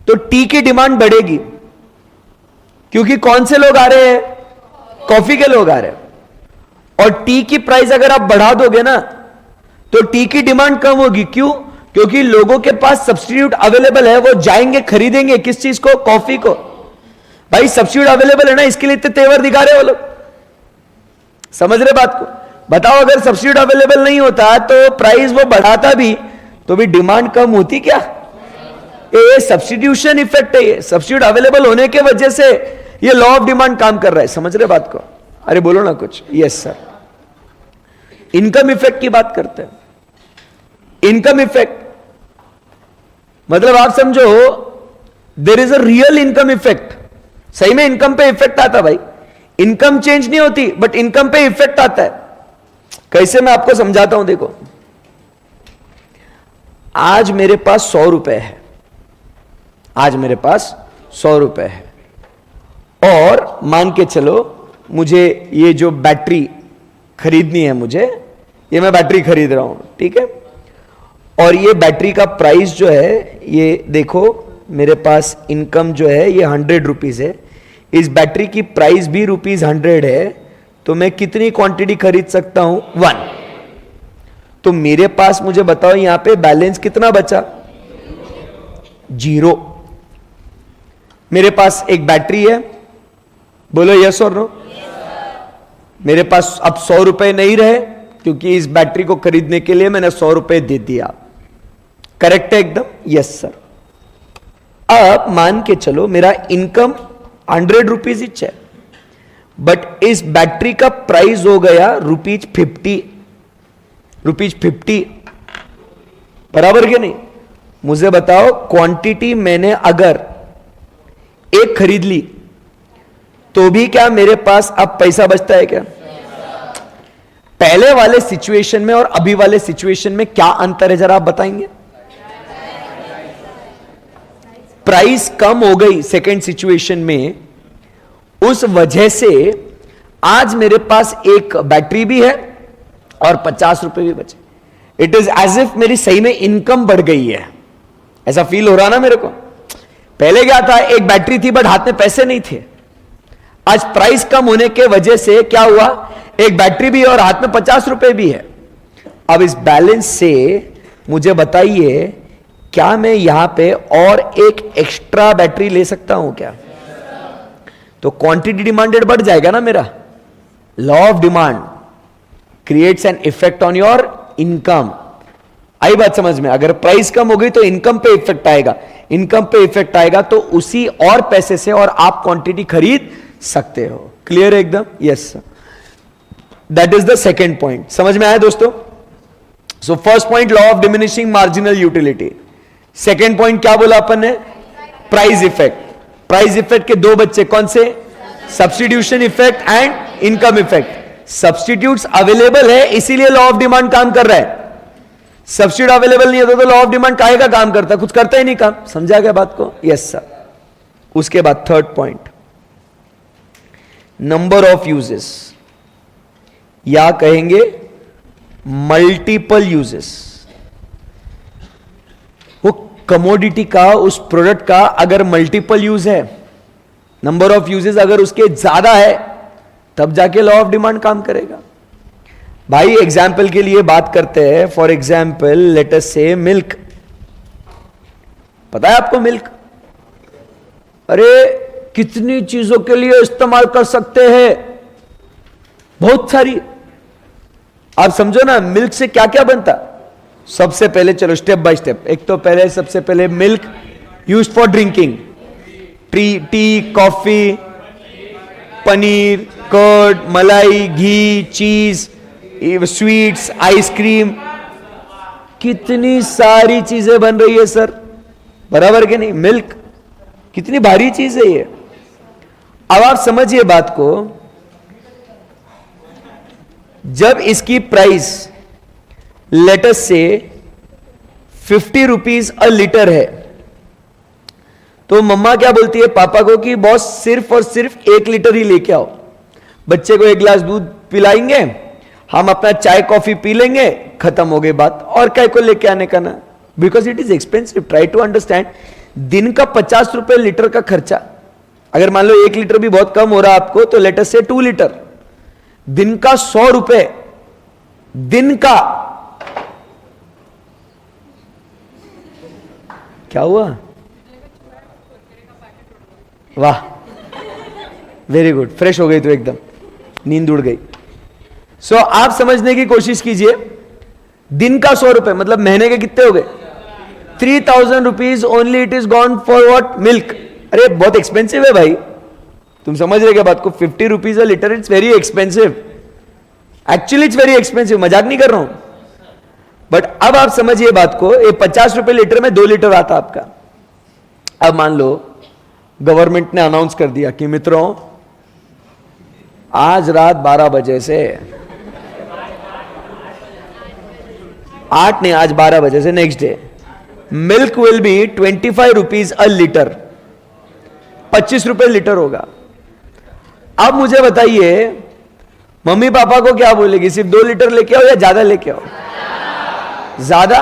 तो टी की डिमांड बढ़ेगी, क्योंकि कौन से लोग आ रहे हैं? कॉफी के लोग आ रहे हैं। और टी की प्राइस अगर आप बढ़ा दोगे ना तो टी की डिमांड कम होगी। क्यों? क्योंकि लोगों के पास सब्स्टिट्यूट अवेलेबल है, वो जाएंगे खरीदेंगे किस चीज को? कॉफी को। भाई सब्स्टिट्यूट अवेलेबल है ना, इसके लिए इतने तेवर दिखा रहे वो लोग। समझ रहे बात को? बताओ अगर सब्स्टिट्यूट अवेलेबल नहीं होता तो प्राइस वो बढ़ाता भी तो भी डिमांड कम होती क्या? ये सब्स्टिट्यूशन इफेक्ट है। ये सब्स्टिट्यूट अवेलेबल होने के वजह से ये लॉ ऑफ डिमांड काम कर रहा है। समझ रहे बात को? अरे बोलो ना कुछ। Yes sir. इनकम इफेक्ट की बात करते हैं। इनकम इफेक्ट मतलब आप समझो there is a real income effect. सही में इनकम पे इफेक्ट आता भाई। इनकम चेंज नहीं होती बट इनकम पे इफेक्ट आता है। कैसे? मैं आपको समझाता हूं। देखो, आज मेरे पास 100 रुपए है। आज मेरे पास 100 रुपए है और मान के चलो मुझे ये जो बैटरी खरीदनी है, मुझे ये मैं बैटरी खरीद रहा हूं, ठीक है। और ये बैटरी का प्राइस जो है, ये देखो मेरे पास इनकम जो है ये 100 रुपीज है। इस बैटरी की प्राइस भी ₹100 है, तो मैं कितनी क्वांटिटी खरीद सकता हूं? 1। तो मेरे पास, मुझे बताओ यहां पे बैलेंस कितना बचा? 0। मेरे पास एक बैटरी है, बोलो यस और नो। मेरे पास अब 100 रुपए नहीं रहे क्योंकि इस बैटरी को खरीदने के लिए मैंने 100 रुपए दे दिया। करेक्ट है एकदम? Yes sir. अब मान के चलो मेरा इनकम 100 रुपीज इच है, बट इस बैटरी का प्राइस हो गया ₹50। ₹50 बराबर के नहीं? मुझे बताओ क्वांटिटी मैंने अगर एक खरीद ली तो भी क्या मेरे पास अब पैसा बचता है क्या? पहले वाले सिचुएशन में और अभी वाले सिचुएशन में क्या अंतर है जरा आप बताएंगे? प्राइस कम हो गई सेकेंड सिचुएशन में, उस वजह से आज मेरे पास एक बैटरी भी है और 50 रुपए भी बचे। इट इज एज इफ मेरी सही में इनकम बढ़ गई है। ऐसा फील हो रहा ना मेरे को? पहले क्या था, एक बैटरी थी बट हाथ में पैसे नहीं थे। आज प्राइस कम होने के वजह से क्या हुआ, एक बैटरी भी और हाथ में 50 रुपए भी है। अब इस बैलेंस से मुझे बताइए, क्या मैं यहां पे और एक एक्स्ट्रा बैटरी ले सकता हूं क्या? तो क्वांटिटी डिमांडेड बढ़ जाएगा ना मेरा। Law of demand creates an effect on your income. आई बात समझ में? अगर प्राइस कम हो गई तो इनकम पे इफेक्ट आएगा, इनकम पे इफेक्ट आएगा तो उसी और पैसे से और आप क्वांटिटी खरीद सकते हो। क्लियर है एकदम? Yes sir. That is the second point. समझ में आया दोस्तों? So first point law of diminishing marginal utility. Second point क्या बोला अपन ने? Price effect. प्राइस इफेक्ट के दो बच्चे कौन से? Substitution effect and income effect. Substitutes available है इसीलिए लॉ ऑफ डिमांड काम कर रहा है। सब्स्टिट्यूट अवेलेबल नहीं होता तो लॉ ऑफ डिमांड काहे का काम करता? कुछ करता ही नहीं काम। समझा गया बात को? Yes sir. उसके बाद third point, number of uses, या कहेंगे मल्टीपल यूजेस। वो कमोडिटी का, उस प्रोडक्ट का अगर मल्टीपल यूज है, नंबर ऑफ यूजेस अगर उसके ज्यादा है, तब जाके लॉ ऑफ डिमांड काम करेगा। भाई एग्जाम्पल के लिए बात करते हैं। फॉर एग्जाम्पल लेट अस से मिल्क। पता है आपको मिल्क? अरे कितनी चीजों के लिए इस्तेमाल कर सकते हैं, बहुत सारी। आप समझो ना मिल्क से क्या क्या बनता। सबसे पहले चलो स्टेप बाय स्टेप। एक तो पहले सबसे पहले milk used for drinking, tea, coffee, paneer, curd, malai, ghee, चीज, स्वीट्स, आइसक्रीम, कितनी सारी चीजें बन रही है सर। बराबर के नहीं? मिल्क कितनी भारी चीज है ये। अब आप समझिए बात को, जब इसकी price let's say 50 rupees a litre है, तो मम्मा क्या बोलती है पापा को कि बॉस सिर्फ और सिर्फ 1 लीटर ही लेके आओ, बच्चे को 1 गिलास दूध पिलाएंगे, हम अपना चाय कॉफी पी लेंगे, खत्म हो गई बात, और काय को लेके आने का ना, because it is expensive. Try to understand. दिन का 50 रुपए लीटर का खर्चा, अगर मान लो 1 लीटर भी बहुत कम हो रहा है आपको, तो लेट अस से 2 लीटर, दिन का 100 रुपए, दिन का. क्या हुआ? वाह, वेरी गुड, फ्रेश हो गई तो एकदम, नींद उड़ गई. सो आप समझने की कोशिश कीजिए, दिन का 100 रुपए मतलब महीने के कितने हो गए? 3000 rupees only. It is gone for what? Milk. अरे बहुत एक्सपेंसिव है भाई, तुम समझ रहे क्या बात को? 50 rupees a litre, it's very expensive. Actually it's very expensive, मजाक नहीं कर रहा हूं. बट अब आप समझिए बात को, ये 50 रुपए लीटर में 2 लीटर आता आपका. अब मान लो गवर्नमेंट ने अनाउंस कर दिया कि मित्रों आज रात 12 बजे से, 8 नहीं, आज 12 बजे से next day milk will be 25 rupees a litre, 25 रुपए लीटर होगा. अब मुझे बताइए मम्मी पापा को क्या बोलेगी? सिर्फ 2 लीटर लेके आओ या ज्यादा लेके आओ? ज्यादा.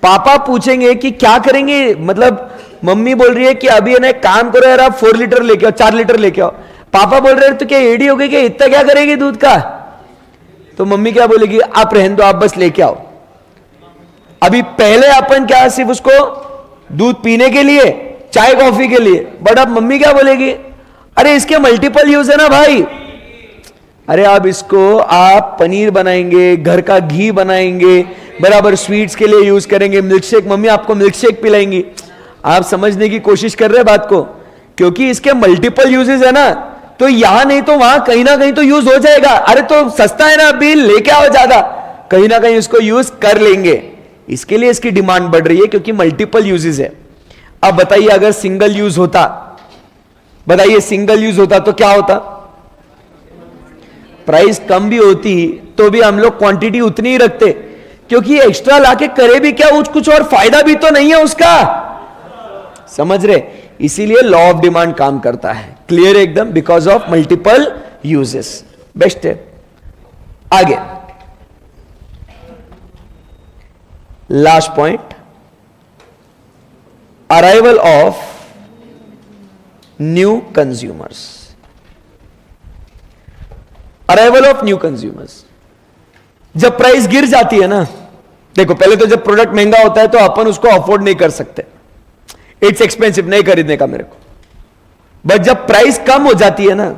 पापा पूछेंगे कि क्या करेंगे, मतलब मम्मी बोल रही है कि अभी है ना एक काम करो यार, आप 4 लीटर लेके आओ, 4 लीटर लेके आओ. पापा बोल रहे हैं तो क्या एडी हो गई कि इतना क्या करेगी दूध का? तो मम्मी क्या बोलेगी? आप रहने दो, आप बस लेके आओ. अभी पहले अपन क्या सिर्फ उसको दूध पीने के लिए, चाय कॉफी के लिए, बट अब मम्मी क्या बोलेगी? अरे इसके मल्टीपल यूज है ना भाई. अरे अब इसको आप पनीर बनाएंगे, घर का घी बनाएंगे, बराबर स्वीट्स के लिए यूज करेंगे, मिल्क शेक, मम्मी आपको मिल्क शेक पिलाएंगी. आप समझने की कोशिश कर रहे हैं बात को, क्योंकि इसके मल्टीपल यूजेस है ना, तो यहां नहीं तो वहां कहीं ना कहीं तो यूज हो जाएगा. अरे तो सस्ता है ना, अभी लेके आओ ज्यादा, कहीं ना कहीं इसको यूज कर लेंगे. इसके लिए इसकी डिमांड बढ़ रही है क्योंकि मल्टीपल यूजेस है. अब बताइए अगर सिंगल यूज होता, बताइए सिंगल यूज होता तो क्या होता? प्राइस कम भी होती तो भी हम लोग क्वांटिटी उतनी ही रखते, क्योंकि एक्स्ट्रा लाके करे भी क्या, कुछ और फायदा भी तो नहीं है उसका. समझ रहे? इसीलिए लॉ ऑफ डिमांड काम करता है. क्लियर एकदम, because of multiple uses. Best है. आगे last point, arrival of new consumers. Arrival of new consumers, जब प्राइस गिर जाती है ना, देखो पहले तो जब प्रोडक्ट महंगा होता है तो अपन उसको अफोर्ड नहीं कर सकते, इट्स एक्सपेंसिव, नहीं खरीदने का मेरे को. बट जब प्राइस कम हो जाती है ना,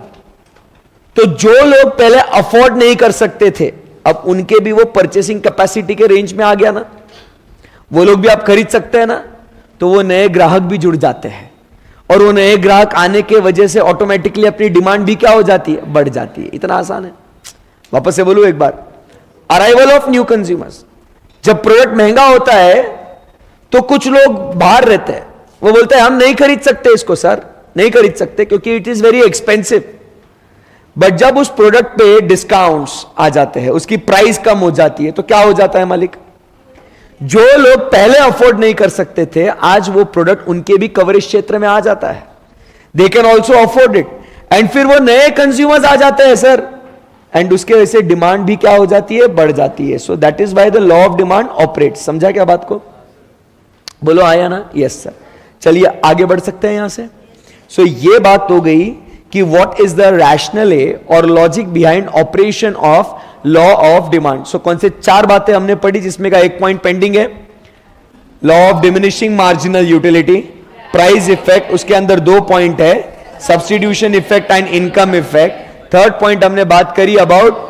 तो जो लोग पहले अफोर्ड नहीं कर सकते थे, अब उनके भी वो परचेसिंग कैपेसिटी के रेंज में आ गया ना, वो लोग भी आप खरीद सकते हैं ना, तो वो नए ग्राहक भी जुड़ जाते हैं. और वो नए ग्राहक आने के वजह से ऑटोमेटिकली अपनी डिमांड भी क्या हो जाती है? बढ़ जाती है. इतना आसान है. वापस से बोलूं एक बार, अराइवल ऑफ न्यू कंज्यूमर्स, जब प्रोडक्ट महंगा होता है तो कुछ लोग बाहर रहते हैं, वो बोलते हैं हम नहीं खरीद सकते इसको सर, नहीं खरीद सकते क्योंकि it is very expensive. But जब उस प्रोडक्ट पे डिस्काउंट्स आ जाते हैं, उसकी प्राइस कम हो जाती है, तो क्या हो जाता है मालिक? जो लोग पहले अफोर्ड नहीं कर सकते थे, आज वो प्रोडक्ट उनके भी कवरेज क्षेत्र में आ जाता है. They can also afford it, and फिर वो नए कंज्यूमर्स आ जाते हैं सर, एंड उसके वजह से डिमांड भी क्या हो जाती है? बढ़ जाती है. So that is why the law of demand operate. समझा क्या बात को? बोलो आया ना? Yes sir. चलिए आगे बढ़ सकते हैं यहां से. सो ये बात हो गई कि व्हाट इज द रैशनल और logic behind operation of law of demand. So कौन से 4 बातें हमने पढ़ी, जिसमें का एक पॉइंट पेंडिंग है? Law of diminishing marginal utility, price effect, उसके अंदर 2 पॉइंट है, substitution effect and income effect. Third point हमने बात करी about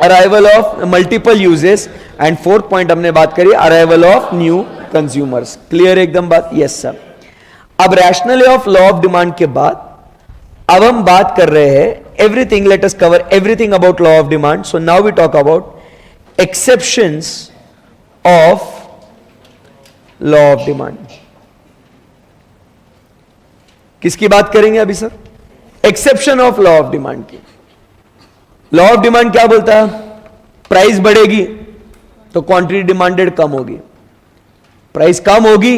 arrival of multiple uses, and fourth point हमने बात करी arrival of new consumers. Clear एकदम बात? Yes sir. अब rational of law of demand के बाद अब हम बात कर रहे हैं everything, let us cover everything about law of demand. So now we talk about exceptions of law of demand. किसकी बात करेंगे अभी sir? Exception of law of demand की. लॉ ऑफ डिमांड क्या बोलता है? प्राइस बढ़ेगी तो क्वांटिटी डिमांडेड कम होगी, प्राइस कम होगी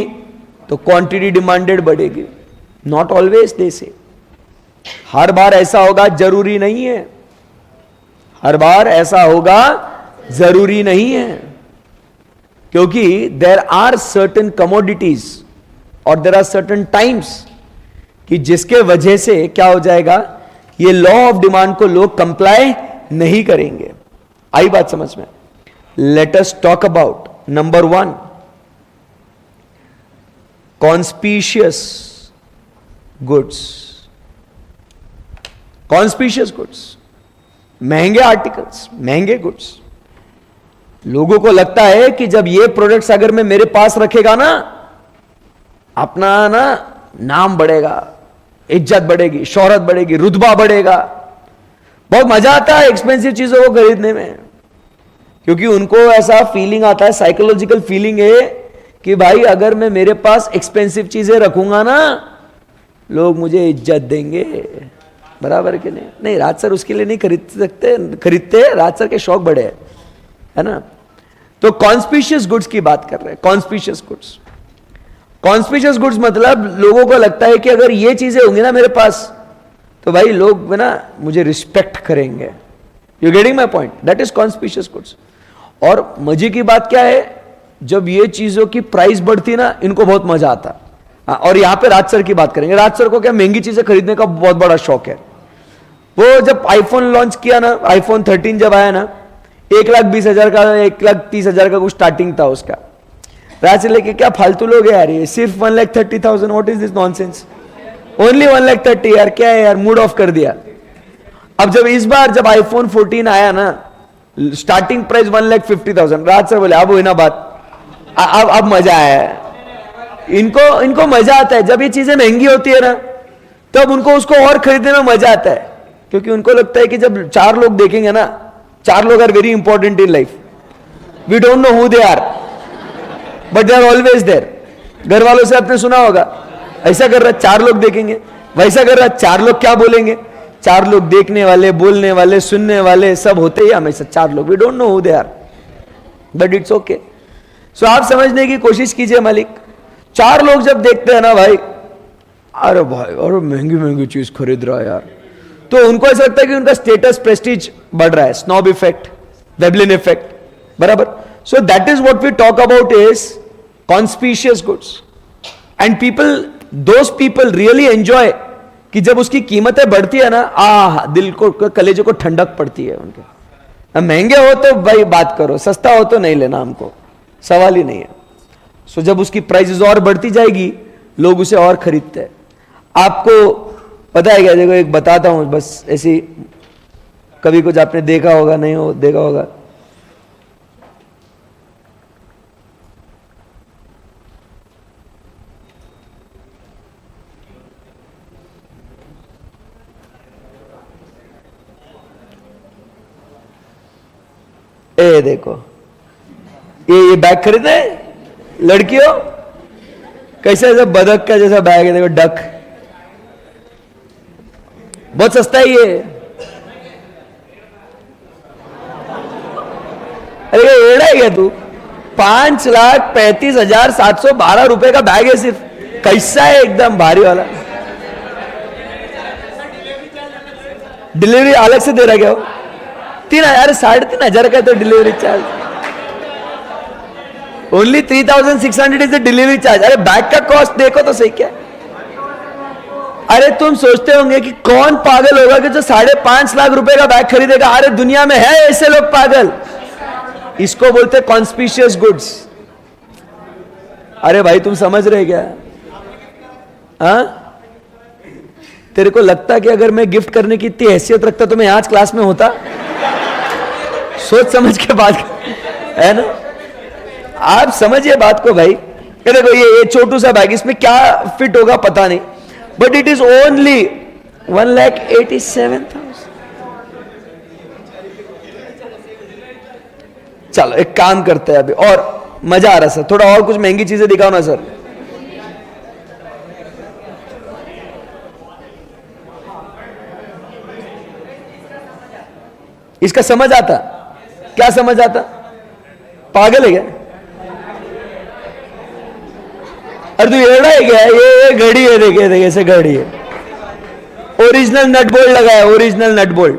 तो क्वांटिटी डिमांडेड बढ़ेगी। नॉट ऑलवेज दे से, हर बार ऐसा होगा जरूरी नहीं है, हर बार ऐसा होगा जरूरी नहीं है, क्योंकि देर आर सर्टन कमोडिटीज और देर आर सर्टन टाइम्स कि जिसके वजह से क्या हो जाएगा, ये लॉ ऑफ डिमांड को लोग कंप्लाई नहीं करेंगे। आई बात समझ में? Let us talk about number 1, conspicuous goods. Conspicuous goods, महंगे आर्टिकल्स, महंगे गुड्स। लोगों को लगता है कि जब ये प्रोडक्ट्स अगर मैं मेरे पास रखेगा ना, अपना ना नाम बढ़ेगा, इज्जत बढ़ेगी, शोहरत बढ़ेगी, रुतबा बढ़ेगा। बहुत मजा आता है एक्सपेंसिव चीजों को खरीदने में, क्योंकि उनको ऐसा फीलिंग आता है, साइकोलॉजिकल फीलिंग है कि भाई अगर मैं मेरे पास एक्सपेंसिव चीजें रखूंगा ना, लोग मुझे इज्जत देंगे। बराबर के नहीं? नहीं, राज सर उसके लिए नहीं खरीदते, राज सर के शौक बड़े हैं, है ना। तो कॉन्स्पिशियस गुड्स की बात कर रहे हैं। कॉन्स्पिशियस गुड्स, कॉन्स्पिशियस गुड्स मतलब लोगों को लगता है कि अगर ये चीजें होंगी ना मेरे पास, तो भाई लोग ना मुझे रिस्पेक्ट करेंगे। You getting my point? That is conspicuous goods. और मजे की बात क्या है, जब ये चीजों की प्राइस बढ़ती ना, इनको बहुत मजा आता। और यहां पे राज सर की बात करेंगे। राज सर को क्या महंगी चीजें खरीदने का बहुत बड़ा शौक है। वो जब आईफोन लॉन्च किया ना, आईफोन 13 जब आया ना, 1,20,000 का, 1,30,000 का कुछ स्टार्टिंग था उसका। राज सर लेके क्या फालतू लोग है यार, ये सिर्फ 1,30,000, what is this nonsense, only 1,30,000 यार, क्या है यार, मूड ऑफ कर दिया। अब जब इस बार जब आईफोन 14 आया ना, स्टार्टिंग प्राइस 1,50,000, राज सर बोले अब हुई ना बात, अब मजा आया। इनको मजा आता है जब ये चीजें महंगी होती है ना, तब उनको उसको और खरीदने में मजा आता है, क्योंकि उनको लगता है कि जब 4 लोग देखेंगे ना, 4 लोग are very important in life. We don't know who they are, but they are always there. घर वालों से आपने सुना होगा, ऐसा कर रहा 4 लोग देखेंगे, वैसा कर रहा 4 लोग क्या बोलेंगे। 4 लोग देखने वाले, बोलने वाले, सुनने वाले सब होते ही हमेशा 4 लोग। We don't know who they are, but it's okay. So आप समझने की कोशिश कीजिए मालिक, 4 लोग जब देखते हैं ना भाई, अरे भाई अरे महंगी महंगी चीज खरीद रहा है यार, तो उनको ऐसा लगता है कि उनका स्टेटस प्रेस्टीज बढ़ रहा है। स्नॉब इफेक्ट, वेबलिन इफेक्ट, बराबर। So that is what we talk about is conspicuous goods. And people, those people really enjoy कि जब उसकी कीमतें बढ़ती है ना, दिल को, कलेजे को ठंडक पड़ती है उनके। अब महंगे हो तो भाई बात करो, सस्ता हो तो नहीं लेना, हमको सवाल ही नहीं है। सो जब उसकी प्राइसेस और बढ़ती जाएगी, लोग उसे और खरीदते हैं। आपको पता है क्या, देखो एक बताता हूं बस ऐसी, कभी कुछ आपने देखा होगा, नहीं हो देखा होगा। ए देखो, ये बैग खरीदे लड़कियों, कैसे ऐसा बदक का जैसा बैग है, देखो डक, बहुत सस्ता है ये। अरे एड़ा है क्या तू, 5,35,712 रुपए का बैग है सिर्फ। कैसा है, एकदम भारी वाला। डिलीवरी अलग से दे रहा क्या? 3,000, 3,500 का तो delivery charge. Only 3,600 is the delivery charge. अरे बैग का कॉस्ट देखो तो सही क्या। अरे तुम सोचते होंगे कि कौन पागल होगा कि जो 5.5 लाख रुपए का बैग खरीदेगा। अरे दुनिया में है ऐसे लोग पागल, इसको बोलते कॉन्स्पिशियस गुड्स। अरे भाई तुम समझ रहे क्या? हाँ, तेरे को लगता कि अगर मैं गिफ्ट करने की इतनी हैसियत रखता तो मैं आज क्लास में होता? सोच समझ के बात है ना, आप समझिए बात को भाई। देखो ये छोटू सा बैग, इसमें क्या फिट होगा पता नहीं, बट इट इज ओनली 1,87,000। चलो एक काम करते हैं अभी, और मजा आ रहा सर, थोड़ा और कुछ महंगी चीजें दिखाओ ना सर। इसका समझ आता? क्या समझ आता? पागल है क्या? अरे तू एड़ा है क्या? ये घड़ी है, देखे देखे ऐसे घड़ी है, ओरिजिनल नट बोल्ट लगा है, original nut bolt.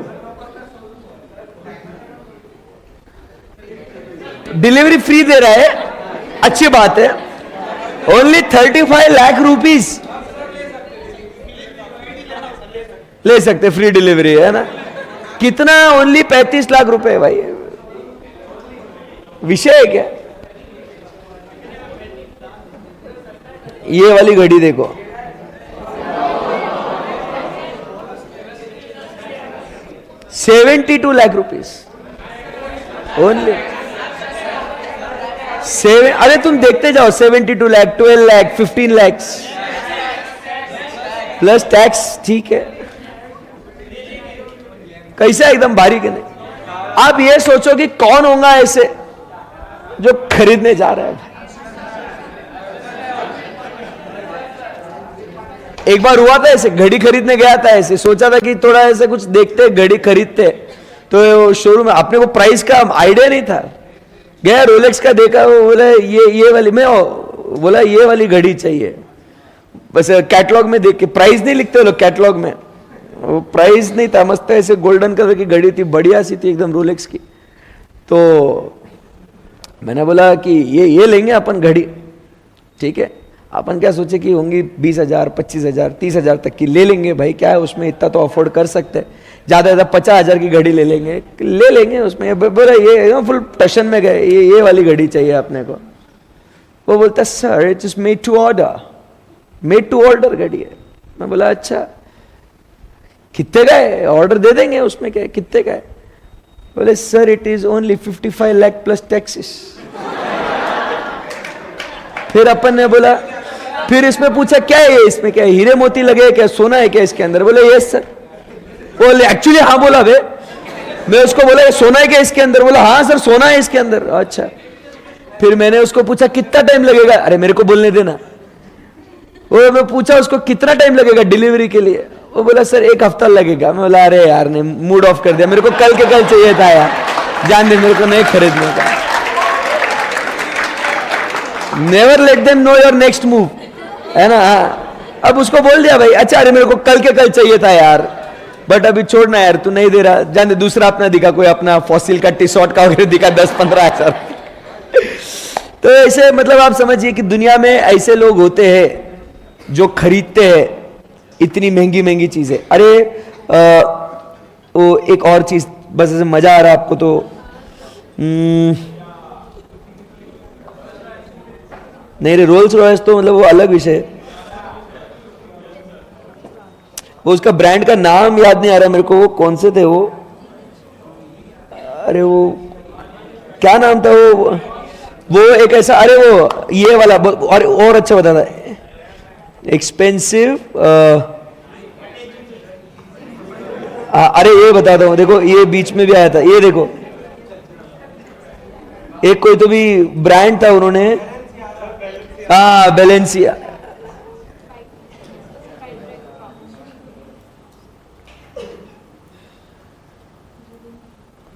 Delivery free दे रहा है, अच्छी बात है। ओनली 35 लाख रुपीज ले सकते, फ्री डिलीवरी है ना। कितना? ओनली 35 लाख रुपए भाई, विषय है क्या? ये वाली घड़ी देखो, $72 लाख ओनली। अरे तुम देखते जाओ, 72 लाख, 12 लाख, 15 लाख प्लस टैक्स, ठीक है। कैसा एकदम बारीक है नहीं। आप ये सोचो कि कौन होगा ऐसे जो खरीदने जा रहा है। एक बार हुआ था ऐसे, घड़ी खरीदने गया था, ऐसे सोचा था कि थोड़ा ऐसे कुछ देखते, घड़ी खरीदते, तो शोरूम में अपने को प्राइस का आइडिया नहीं था, गया रोलेक्स का देखा, वो बोला ये वाली, मैं बोला ये वाली घड़ी चाहिए। बस कैटलॉग में देख के, प्राइस नहीं लिखते लोग कैटलॉग में, वो प्राइस नहीं था, मस्त ऐसे गोल्डन कलर की घड़ी थी, बढ़िया सी थी एकदम रोलेक्स की। तो मैंने बोला कि ये लेंगे अपन घड़ी, ठीक है। अपन क्या सोचे कि होंगी 20,000, 25,000, 30,000 तक की ले लेंगे भाई, क्या है उसमें, इतना तो अफोर्ड कर सकते हैं, ज़्यादा 50,000 की घड़ी ले लेंगे उसमें। बोला ये फुल टशन में गए, ये वाली घड़ी चाहिए अपने को। वो बोलता sir it is made to order, made to order घड़ी है। मैं बोला अच्छा कितने का है, ऑर्डर दे देंगे, उसमें क्या है, कितने का है? बोले sir it is only 55 lakh plus taxes. फिर अपन ने बोला, फिर इसमें पूछा क्या है ये, इसमें क्या है, हीरे मोती लगे क्या, सोना है क्या इसके अंदर? बोले यस सर। बोले एक्चुअली हाँ बोला बे, मैं उसको बोला ये सोना है क्या इसके अंदर? बोला हाँ सर सोना है इसके अंदर। अच्छा, फिर मैंने उसको पूछा कितना टाइम लगेगा? अरे मेरे को बोलने देना। वो मैं पूछा उसको कितना टाइम लगेगा डिलीवरी के लिए? वो बोला सर 1 हफ्ता लगेगा। मैं बोला अरे यार ने मूड ऑफ कर दिया, मेरे को कल के कल चाहिए था यार, जान दे मेरे को नहीं खरीदने का। Never let them know your next move, है ना। अब उसको बोल दिया भाई अच्छा, अरे मेरे को कल के कल चाहिए था यार, बट अभी छोड़ना यार, तू नहीं दे रहा, जान दे दूसरा अपना दिखा, कोई अपना फॉसिल का टी शर्ट का वगैरह दिखा 10-15 हजार। तो ऐसे मतलब आप समझिए कि दुनिया में ऐसे लोग होते हैं जो खरीदते हैं इतनी महंगी महंगी चीजें। अरे वो एक और चीज, बस ऐसे मजा आ रहा है आपको तो, नहीं रे रोल्स रॉयस तो मतलब वो अलग विषय है, वो उसका ब्रांड का नाम याद नहीं आ रहा मेरे को, वो कौन से थे वो, अरे वो क्या नाम था वो एक ऐसा, अरे वो ये वाला और अच्छा बता था, एक्सपेंसिव, अरे ये बताता हूँ, देखो ये बीच में भी आया था, ये देखो एक कोई तो भी ब्रांड था उन्होंने, बैलेंसिया।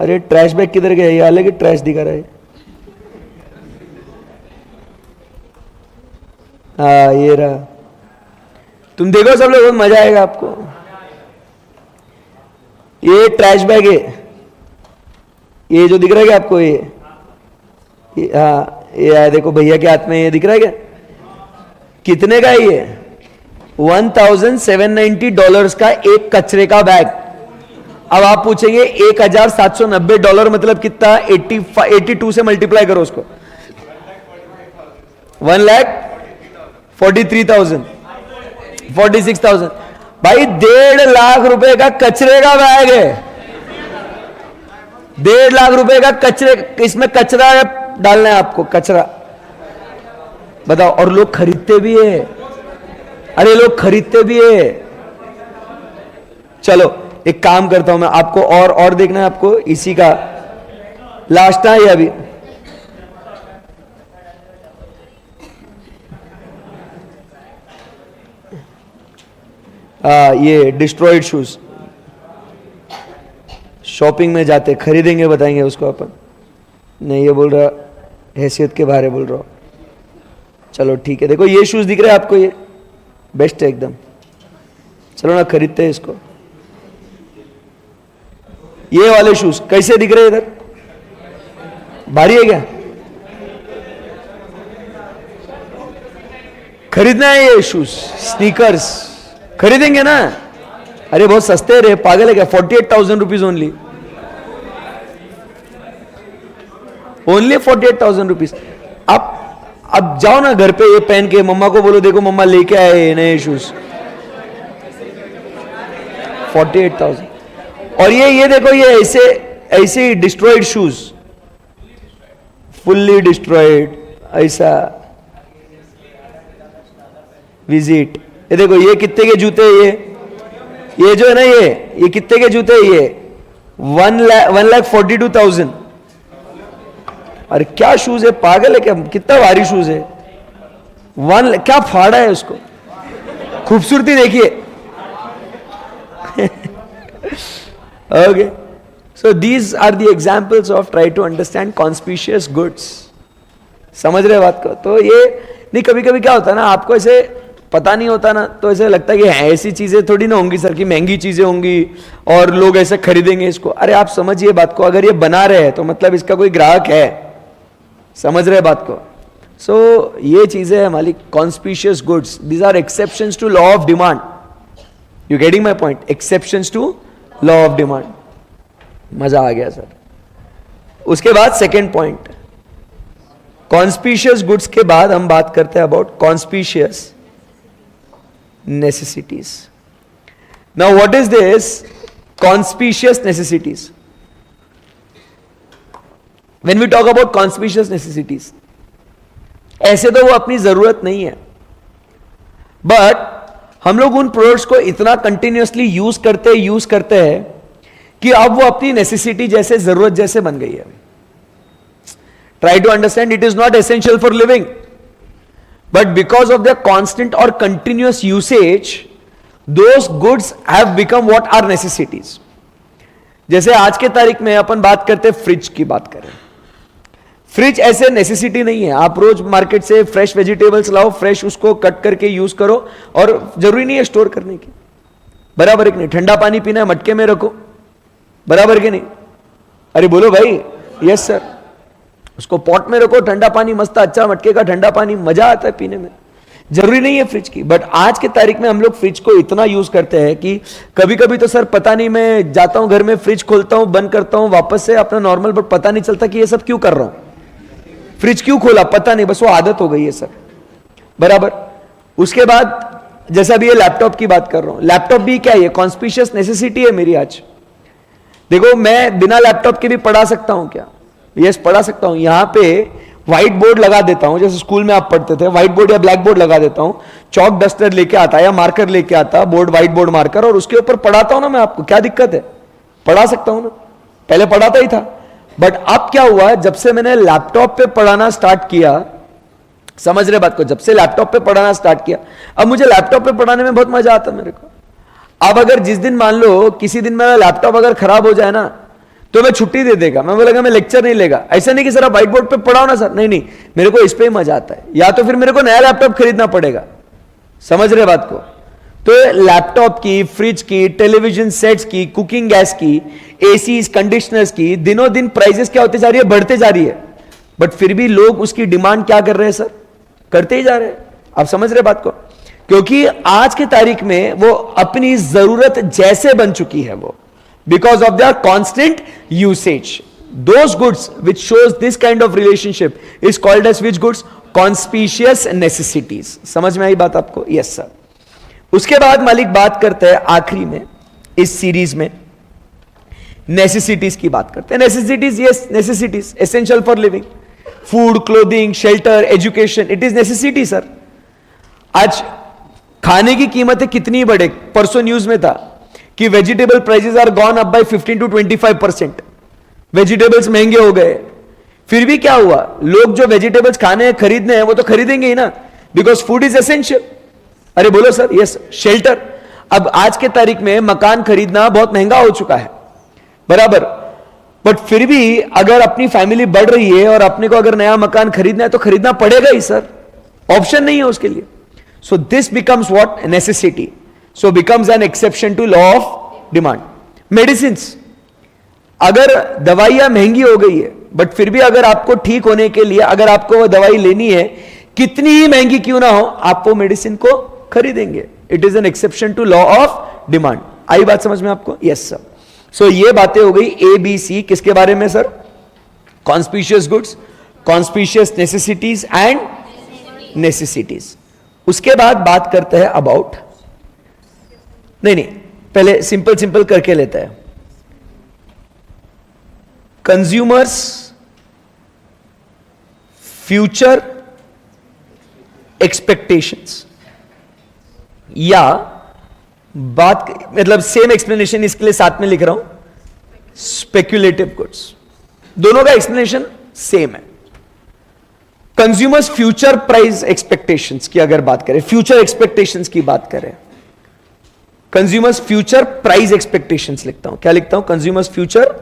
अरे ट्रैश बैग किधर गया? ये अलग ही ट्रैश दिखा रहा है। हाँ ये रहा, तुम देखो सब लोग, बहुत मजा आएगा आपको। ये ट्रैश बैग है, ये जो दिख रहा है क्या आपको, ये हाँ ये देखो भैया के हाथ में, ये दिख रहा है क्या? कितने का है ये? $1,790 का एक कचरे का बैग। अब आप पूछेंगे $1,790 मतलब कितना? 82 से मल्टीप्लाई करो उसको, 1,43,000, 46,000। भाई 1.5 लाख रुपए का कचरे का बैग है, 1.5 लाख रुपए का कचरे, इसमें कचरा डालना है आपको, कचरा बताओ। और लोग खरीदते भी है, अरे लोग खरीदते भी है। चलो एक काम करता हूं मैं, आपको और देखना है आपको, इसी का लास्ट है अभी। ये डिस्ट्रॉयड शूज, शॉपिंग में जाते खरीदेंगे, बताएंगे उसको अपन, नहीं ये बोल रहा हैसियत के बारे बोल रहा हूं। चलो ठीक है, देखो ये शूज दिख रहे हैं आपको, ये बेस्ट है एकदम, चलो ना खरीदते हैं इसको। ये वाले शूज कैसे दिख रहे हैं इधर, भारी है क्या? खरीदना है ये शूज, स्नीकर्स खरीदेंगे ना? अरे बहुत सस्ते रहे, पागल है क्या? 48,000 रुपीज ओनली, ओनली 48,000 रुपीज। अब जाओ ना घर पे, ये पहन के मम्मा को बोलो देखो मम्मा लेके आए नए शूज, 48,000। और ये देखो, ये ऐसे डिस्ट्रॉयड शूज, फुल्ली डिस्ट्रॉयड, ऐसा विजिट। ये देखो ये कितने के जूते हैं, ये जो है ना, ये कितने के जूते हैं? ये 1,42,000। अरे क्या शूज है, पागल है क्या? कितना भारी शूज है, क्या फाड़ा है उसको, खूबसूरती देखिए। Okay, so these are the examples of try to understand conspicuous goods. समझ रहे बात को? तो ये नहीं, कभी कभी क्या होता है ना, आपको ऐसे पता नहीं होता ना, तो ऐसे लगता है कि ऐसी चीजें थोड़ी ना होंगी सर, की महंगी चीजें होंगी और लोग ऐसे खरीदेंगे इसको। अरे आप समझिए बात को, अगर ये बना रहे हैं तो मतलब इसका कोई ग्राहक है। समझ रहे बात को? सो ये चीजें है मालिक, conspicuous goods, these are exceptions to law of demand. You getting my point? Exceptions to law of demand. मजा आ गया सर। उसके बाद सेकेंड पॉइंट, कॉन्स्पिशियस गुड्स के बाद हम बात करते हैं about conspicuous necessities. Now what is this conspicuous necessities? When we talk about conspicuous necessities, ऐसे तो वो अपनी जरूरत नहीं है, बट हम लोग उन प्रोडक्ट्स को इतना कंटिन्यूअसली यूज करते हैं कि अब वो अपनी नेसेसिटी जैसे, जरूरत जैसे बन गई है। Try to understand, it is not essential for living, but because of their constant or continuous usage, those goods have become what are necessities. जैसे आज के तारीख में अपन बात करते हैं, फ्रिज की बात करें, फ्रिज ऐसे नेसेसिटी नहीं है। आप रोज मार्केट से फ्रेश वेजिटेबल्स लाओ, फ्रेश उसको कट करके यूज करो, और जरूरी नहीं है स्टोर करने की, बराबर है कि नहीं? ठंडा पानी पीना है, मटके में रखो, बराबर के नहीं? अरे बोलो भाई, यस सर। उसको पॉट में रखो, ठंडा पानी मस्त अच्छा, मटके का ठंडा पानी मजा आता है पीने में, जरूरी नहीं है फ्रिज की। बट आज के तारीख में हम लोग फ्रिज को इतना यूज करते हैं कि कभी कभी तो सर पता नहीं, मैं जाता हूं घर में, फ्रिज खोलता हूं, बंद करता हूं, वापस से अपना नॉर्मल, बट पता नहीं चलता कि ये सब क्यों कर रहा हूं, फ्रिज क्यों खोला पता नहीं, बस वो आदत हो गई है सर, बराबर। उसके बाद जैसा अभी ये लैपटॉप की बात कर रहा हूं, लैपटॉप भी क्या है? कॉन्स्पिशियस नेसेसिटी है मेरी आज। देखो मैं बिना लैपटॉप के भी पढ़ा सकता हूं क्या? यस, पढ़ा सकता हूं। यहां पे व्हाइट बोर्ड लगा देता हूं, जैसे स्कूल में आप पढ़ते थे, व्हाइट बोर्ड या ब्लैक बोर्ड लगा देता हूं, चौक डस्टर लेके आता या मार्कर लेके आता, बोर्ड व्हाइट बोर्ड मार्कर, और उसके ऊपर पढ़ाता हूं ना मैं आपको, क्या दिक्कत है? पढ़ा सकता हूं ना, पहले पढ़ाता ही था। बट अब क्या हुआ, जब से मैंने लैपटॉप पे पढ़ाना स्टार्ट किया, समझ रहे बात को? जब से लैपटॉप पे पढ़ाना स्टार्ट किया, अब मुझे लैपटॉप पे पढ़ाने में बहुत मजा आता मेरे को। अब अगर जिस दिन मान लो किसी दिन मेरा लैपटॉप अगर खराब हो जाए ना, तो मैं छुट्टी दे देगा, मैं बोलेगा मैं लेक्चर नहीं लेगा। ऐसा नहीं कि सर आप व्हाइट बोर्ड पे पढ़ाओ ना सर, नहीं नहीं, मेरे को इस पे ही मजा आता है, या तो फिर मेरे को नया लैपटॉप खरीदना पड़ेगा। समझ रहे बात को? तो लैपटॉप की, फ्रिज की, टेलीविजन सेट्स की, कुकिंग गैस की, एसी कंडीशनर्स की दिनों दिन प्राइसेस क्या होती जा रही है? बढ़ते जा रही है। बट फिर भी लोग उसकी डिमांड क्या कर रहे हैं सर? करते ही जा रहे हैं। आप समझ रहे बात को? क्योंकि आज की तारीख में वो अपनी जरूरत जैसे बन चुकी है वो, because of their constant usage. Those goods which shows this kind of relationship is called as which goods? Conspicuous necessities. समझ में आई बात आपको? Yes sir. उसके बाद मालिक बात करते हैं आखिरी में इस सीरीज में, नेसेसिटीज की बात करते हैं। Necessities, yes, necessities, essential for living, food, clothing, shelter, education, it is necessity sir. आज खाने की कीमतें कितनी बढ़े, परसों न्यूज में था कि vegetable prices are gone up by 15 to 25%। Vegetables महंगे हो गए, फिर भी क्या हुआ, लोग जो वेजिटेबल्स खाने हैं, खरीदने हैं, वो तो खरीदेंगे ही ना, बिकॉज फूड इज एसेंशियल। अरे बोलो सर, यस। शेल्टर, अब आज के तारीख में मकान खरीदना बहुत महंगा हो चुका है, बराबर, बट फिर भी अगर अपनी फैमिली बढ़ रही है और अपने को अगर नया मकान खरीदना है तो खरीदना पड़ेगा ही सर। ऑप्शन नहीं है उसके लिए. So this becomes what? Necessity. So becomes an exception to law of demand. Medicine, अगर दवाइयां महंगी हो गई है बट फिर भी अगर आपको ठीक होने के लिए अगर आपको वो दवाई लेनी है, कितनी ही महंगी क्यों ना हो, आप वो मेडिसिन को खरीदेंगे. It is an exception to law of demand. आई बात समझ में आपको? Yes sir. सो ये बातें हो गई ए बी सी. किसके बारे में sir? Conspicuous goods, conspicuous necessities and necessities. उसके बाद बात करते हैं अबाउट, नहीं पहले सिंपल सिंपल करके लेते हैं. कंज्यूमर्स फ्यूचर एक्सपेक्टेशंस, या बात मतलब सेम एक्सप्लेनेशन इसके लिए साथ में लिख रहा हूं, स्पेक्युलेटिव गुड्स. दोनों का एक्सप्लेनेशन सेम है. कंज्यूमर्स फ्यूचर प्राइस एक्सपेक्टेशंस की अगर बात करें, फ्यूचर एक्सपेक्टेशंस की बात करें, कंज्यूमर्स फ्यूचर प्राइस एक्सपेक्टेशंस लिखता हूं. क्या लिखता हूं? कंज्यूमर्स फ्यूचर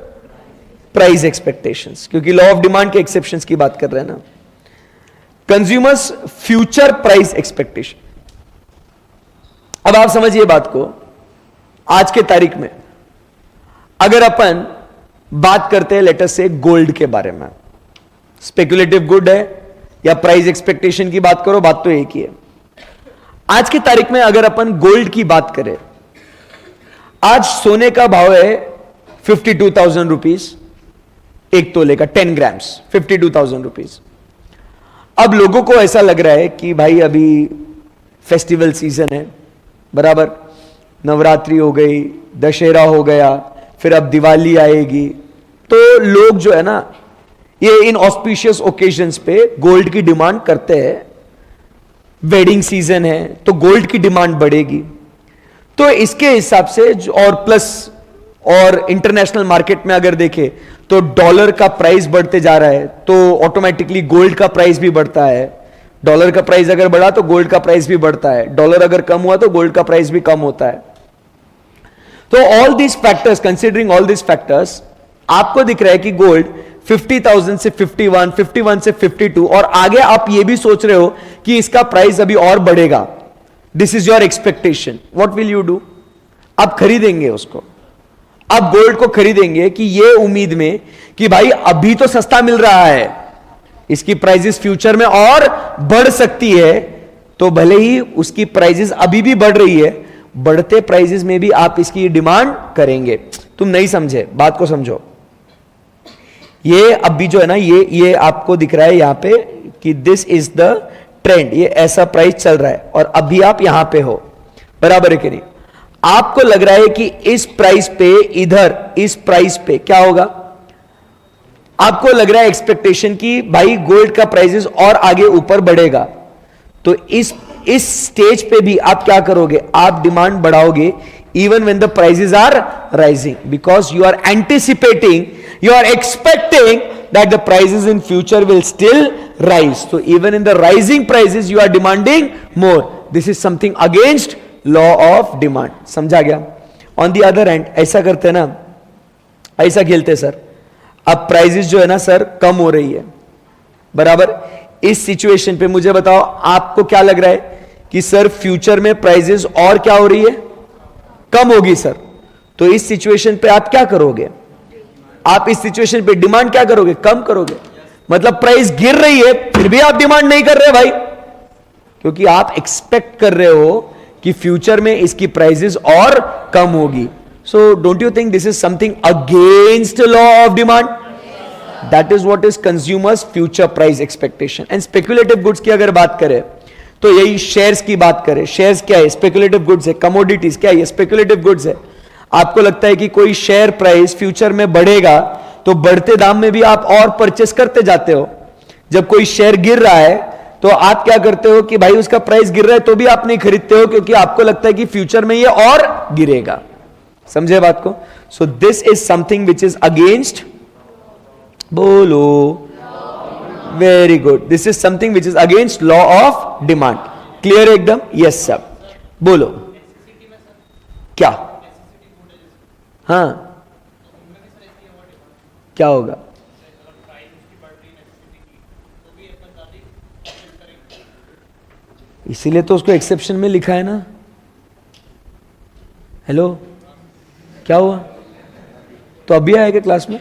प्राइस एक्सपेक्टेशंस, क्योंकि लॉ ऑफ डिमांड के एक्सेप्शंस की बात कर रहे हैं ना. Consumers future price expectation. अब आप समझिए बात को. आज के तारीख में अगर अपन बात करते हैं लेटर से गोल्ड के बारे में, स्पेकुलेटिव गुड है या प्राइस एक्सपेक्टेशन की बात करो, बात तो एक ही है. आज की तारीख में अगर अपन गोल्ड की बात करें, आज सोने का भाव है 52,000 रुपीज एक तोले का, 10 ग्राम्स 52,000 रुपीज. अब लोगों को ऐसा लग रहा है कि भाई अभी फेस्टिवल सीजन है, बराबर, नवरात्रि हो गई, दशहरा हो गया, फिर अब दिवाली आएगी, तो लोग जो है ना ये इन ऑस्पिशियस ओकेजन्स पे गोल्ड की डिमांड करते हैं. वेडिंग सीजन है तो गोल्ड की डिमांड बढ़ेगी. तो इसके हिसाब से और प्लस और इंटरनेशनल मार्केट में अगर देखें तो डॉलर का प्राइस बढ़ते जा रहा है, तो ऑटोमेटिकली गोल्ड का प्राइस भी बढ़ता है. डॉलर का प्राइस अगर बढ़ा तो गोल्ड का प्राइस भी बढ़ता है. डॉलर अगर कम हुआ तो गोल्ड का प्राइस भी कम होता है. तो all these factors, considering all these factors, आपको दिख रहा है कि गोल्ड 50,000 से 51, 51 से 52, और आगे आप ये भी सोच रहे हो कि इसका प्राइस अभी और बढ़ेगा. This is your expectation. What will you do? आप खरीदेंगे उसको. आप गोल्ड को खरीदेंगे कि ये उम्मीद में कि भाई अभी तो सस्ता मिल रहा है, इसकी प्राइसेस फ्यूचर में और बढ़ सकती है. तो भले ही उसकी प्राइसेस अभी भी बढ़ रही है, बढ़ते प्राइसेस में भी आप इसकी डिमांड करेंगे. तुम नहीं समझे, बात को समझो. ये अभी जो है ना, ये आपको दिख रहा है यहां पे कि दिस इज द ट्रेंड, ये ऐसा प्राइस चल रहा है और अभी आप यहां पे हो, बराबर है कि नहीं? आपको लग रहा है कि इस प्राइस पे, इधर इस प्राइस पे क्या होगा? आपको लग रहा है एक्सपेक्टेशन कि भाई गोल्ड का प्राइसेस और आगे ऊपर बढ़ेगा. तो इस स्टेज पे भी आप क्या करोगे? आप demand बढ़ाओगे even when the prices are rising, because you are anticipating, you are expecting that the prices in future will still rise. So even in the rising prices you are demanding more. This is something against law of demand. समझा गया? On the other hand, ऐसा करते हैं ना, ऐसा खेलते सर, अब प्राइसेस जो है ना सर कम हो रही है, बराबर. इस सिचुएशन पे मुझे बताओ, आपको क्या लग रहा है कि सर फ्यूचर में प्राइसेस और क्या हो रही है? कम होगी सर. तो इस सिचुएशन पे आप क्या करोगे? आप इस सिचुएशन पे डिमांड क्या करोगे? कम करोगे. मतलब प्राइस गिर रही है फिर भी आप डिमांड नहीं कर रहे भाई, क्योंकि आप एक्सपेक्ट कर रहे हो कि फ्यूचर में इसकी प्राइसेस और कम होगी. So don't you think this is something against law of demand? That is what is consumers future price expectation. And speculative goods की अगर बात करें तो यही शेयर्स की बात करें. शेयर्स क्या है? स्पेकुलेटिव गुड्स है. कमोडिटीज क्या है? स्पेकुलेटिव गुड्स है. आपको लगता है कि कोई शेयर प्राइस फ्यूचर में बढ़ेगा तो बढ़ते दाम में भी आप और परचेस करते जाते हो. जब कोई शेयर गिर रहा है तो आप क्या करते हो कि भाई उसका प्राइस गिर रहा है तो भी आप नहीं खरीदते हो, क्योंकि आपको लगता है कि फ्यूचर में ये और गिरेगा. समझे बात को? So this is something which is against, बोलो, very good, this is something which is against law of demand. Clear एकदम? Yes sir. बोलो क्या? हाँ, क्या होगा? इसीलिए तो उसको एक्सेप्शन में लिखा है ना। हेलो, क्या हुआ? तो अभी आएगा क्लास में?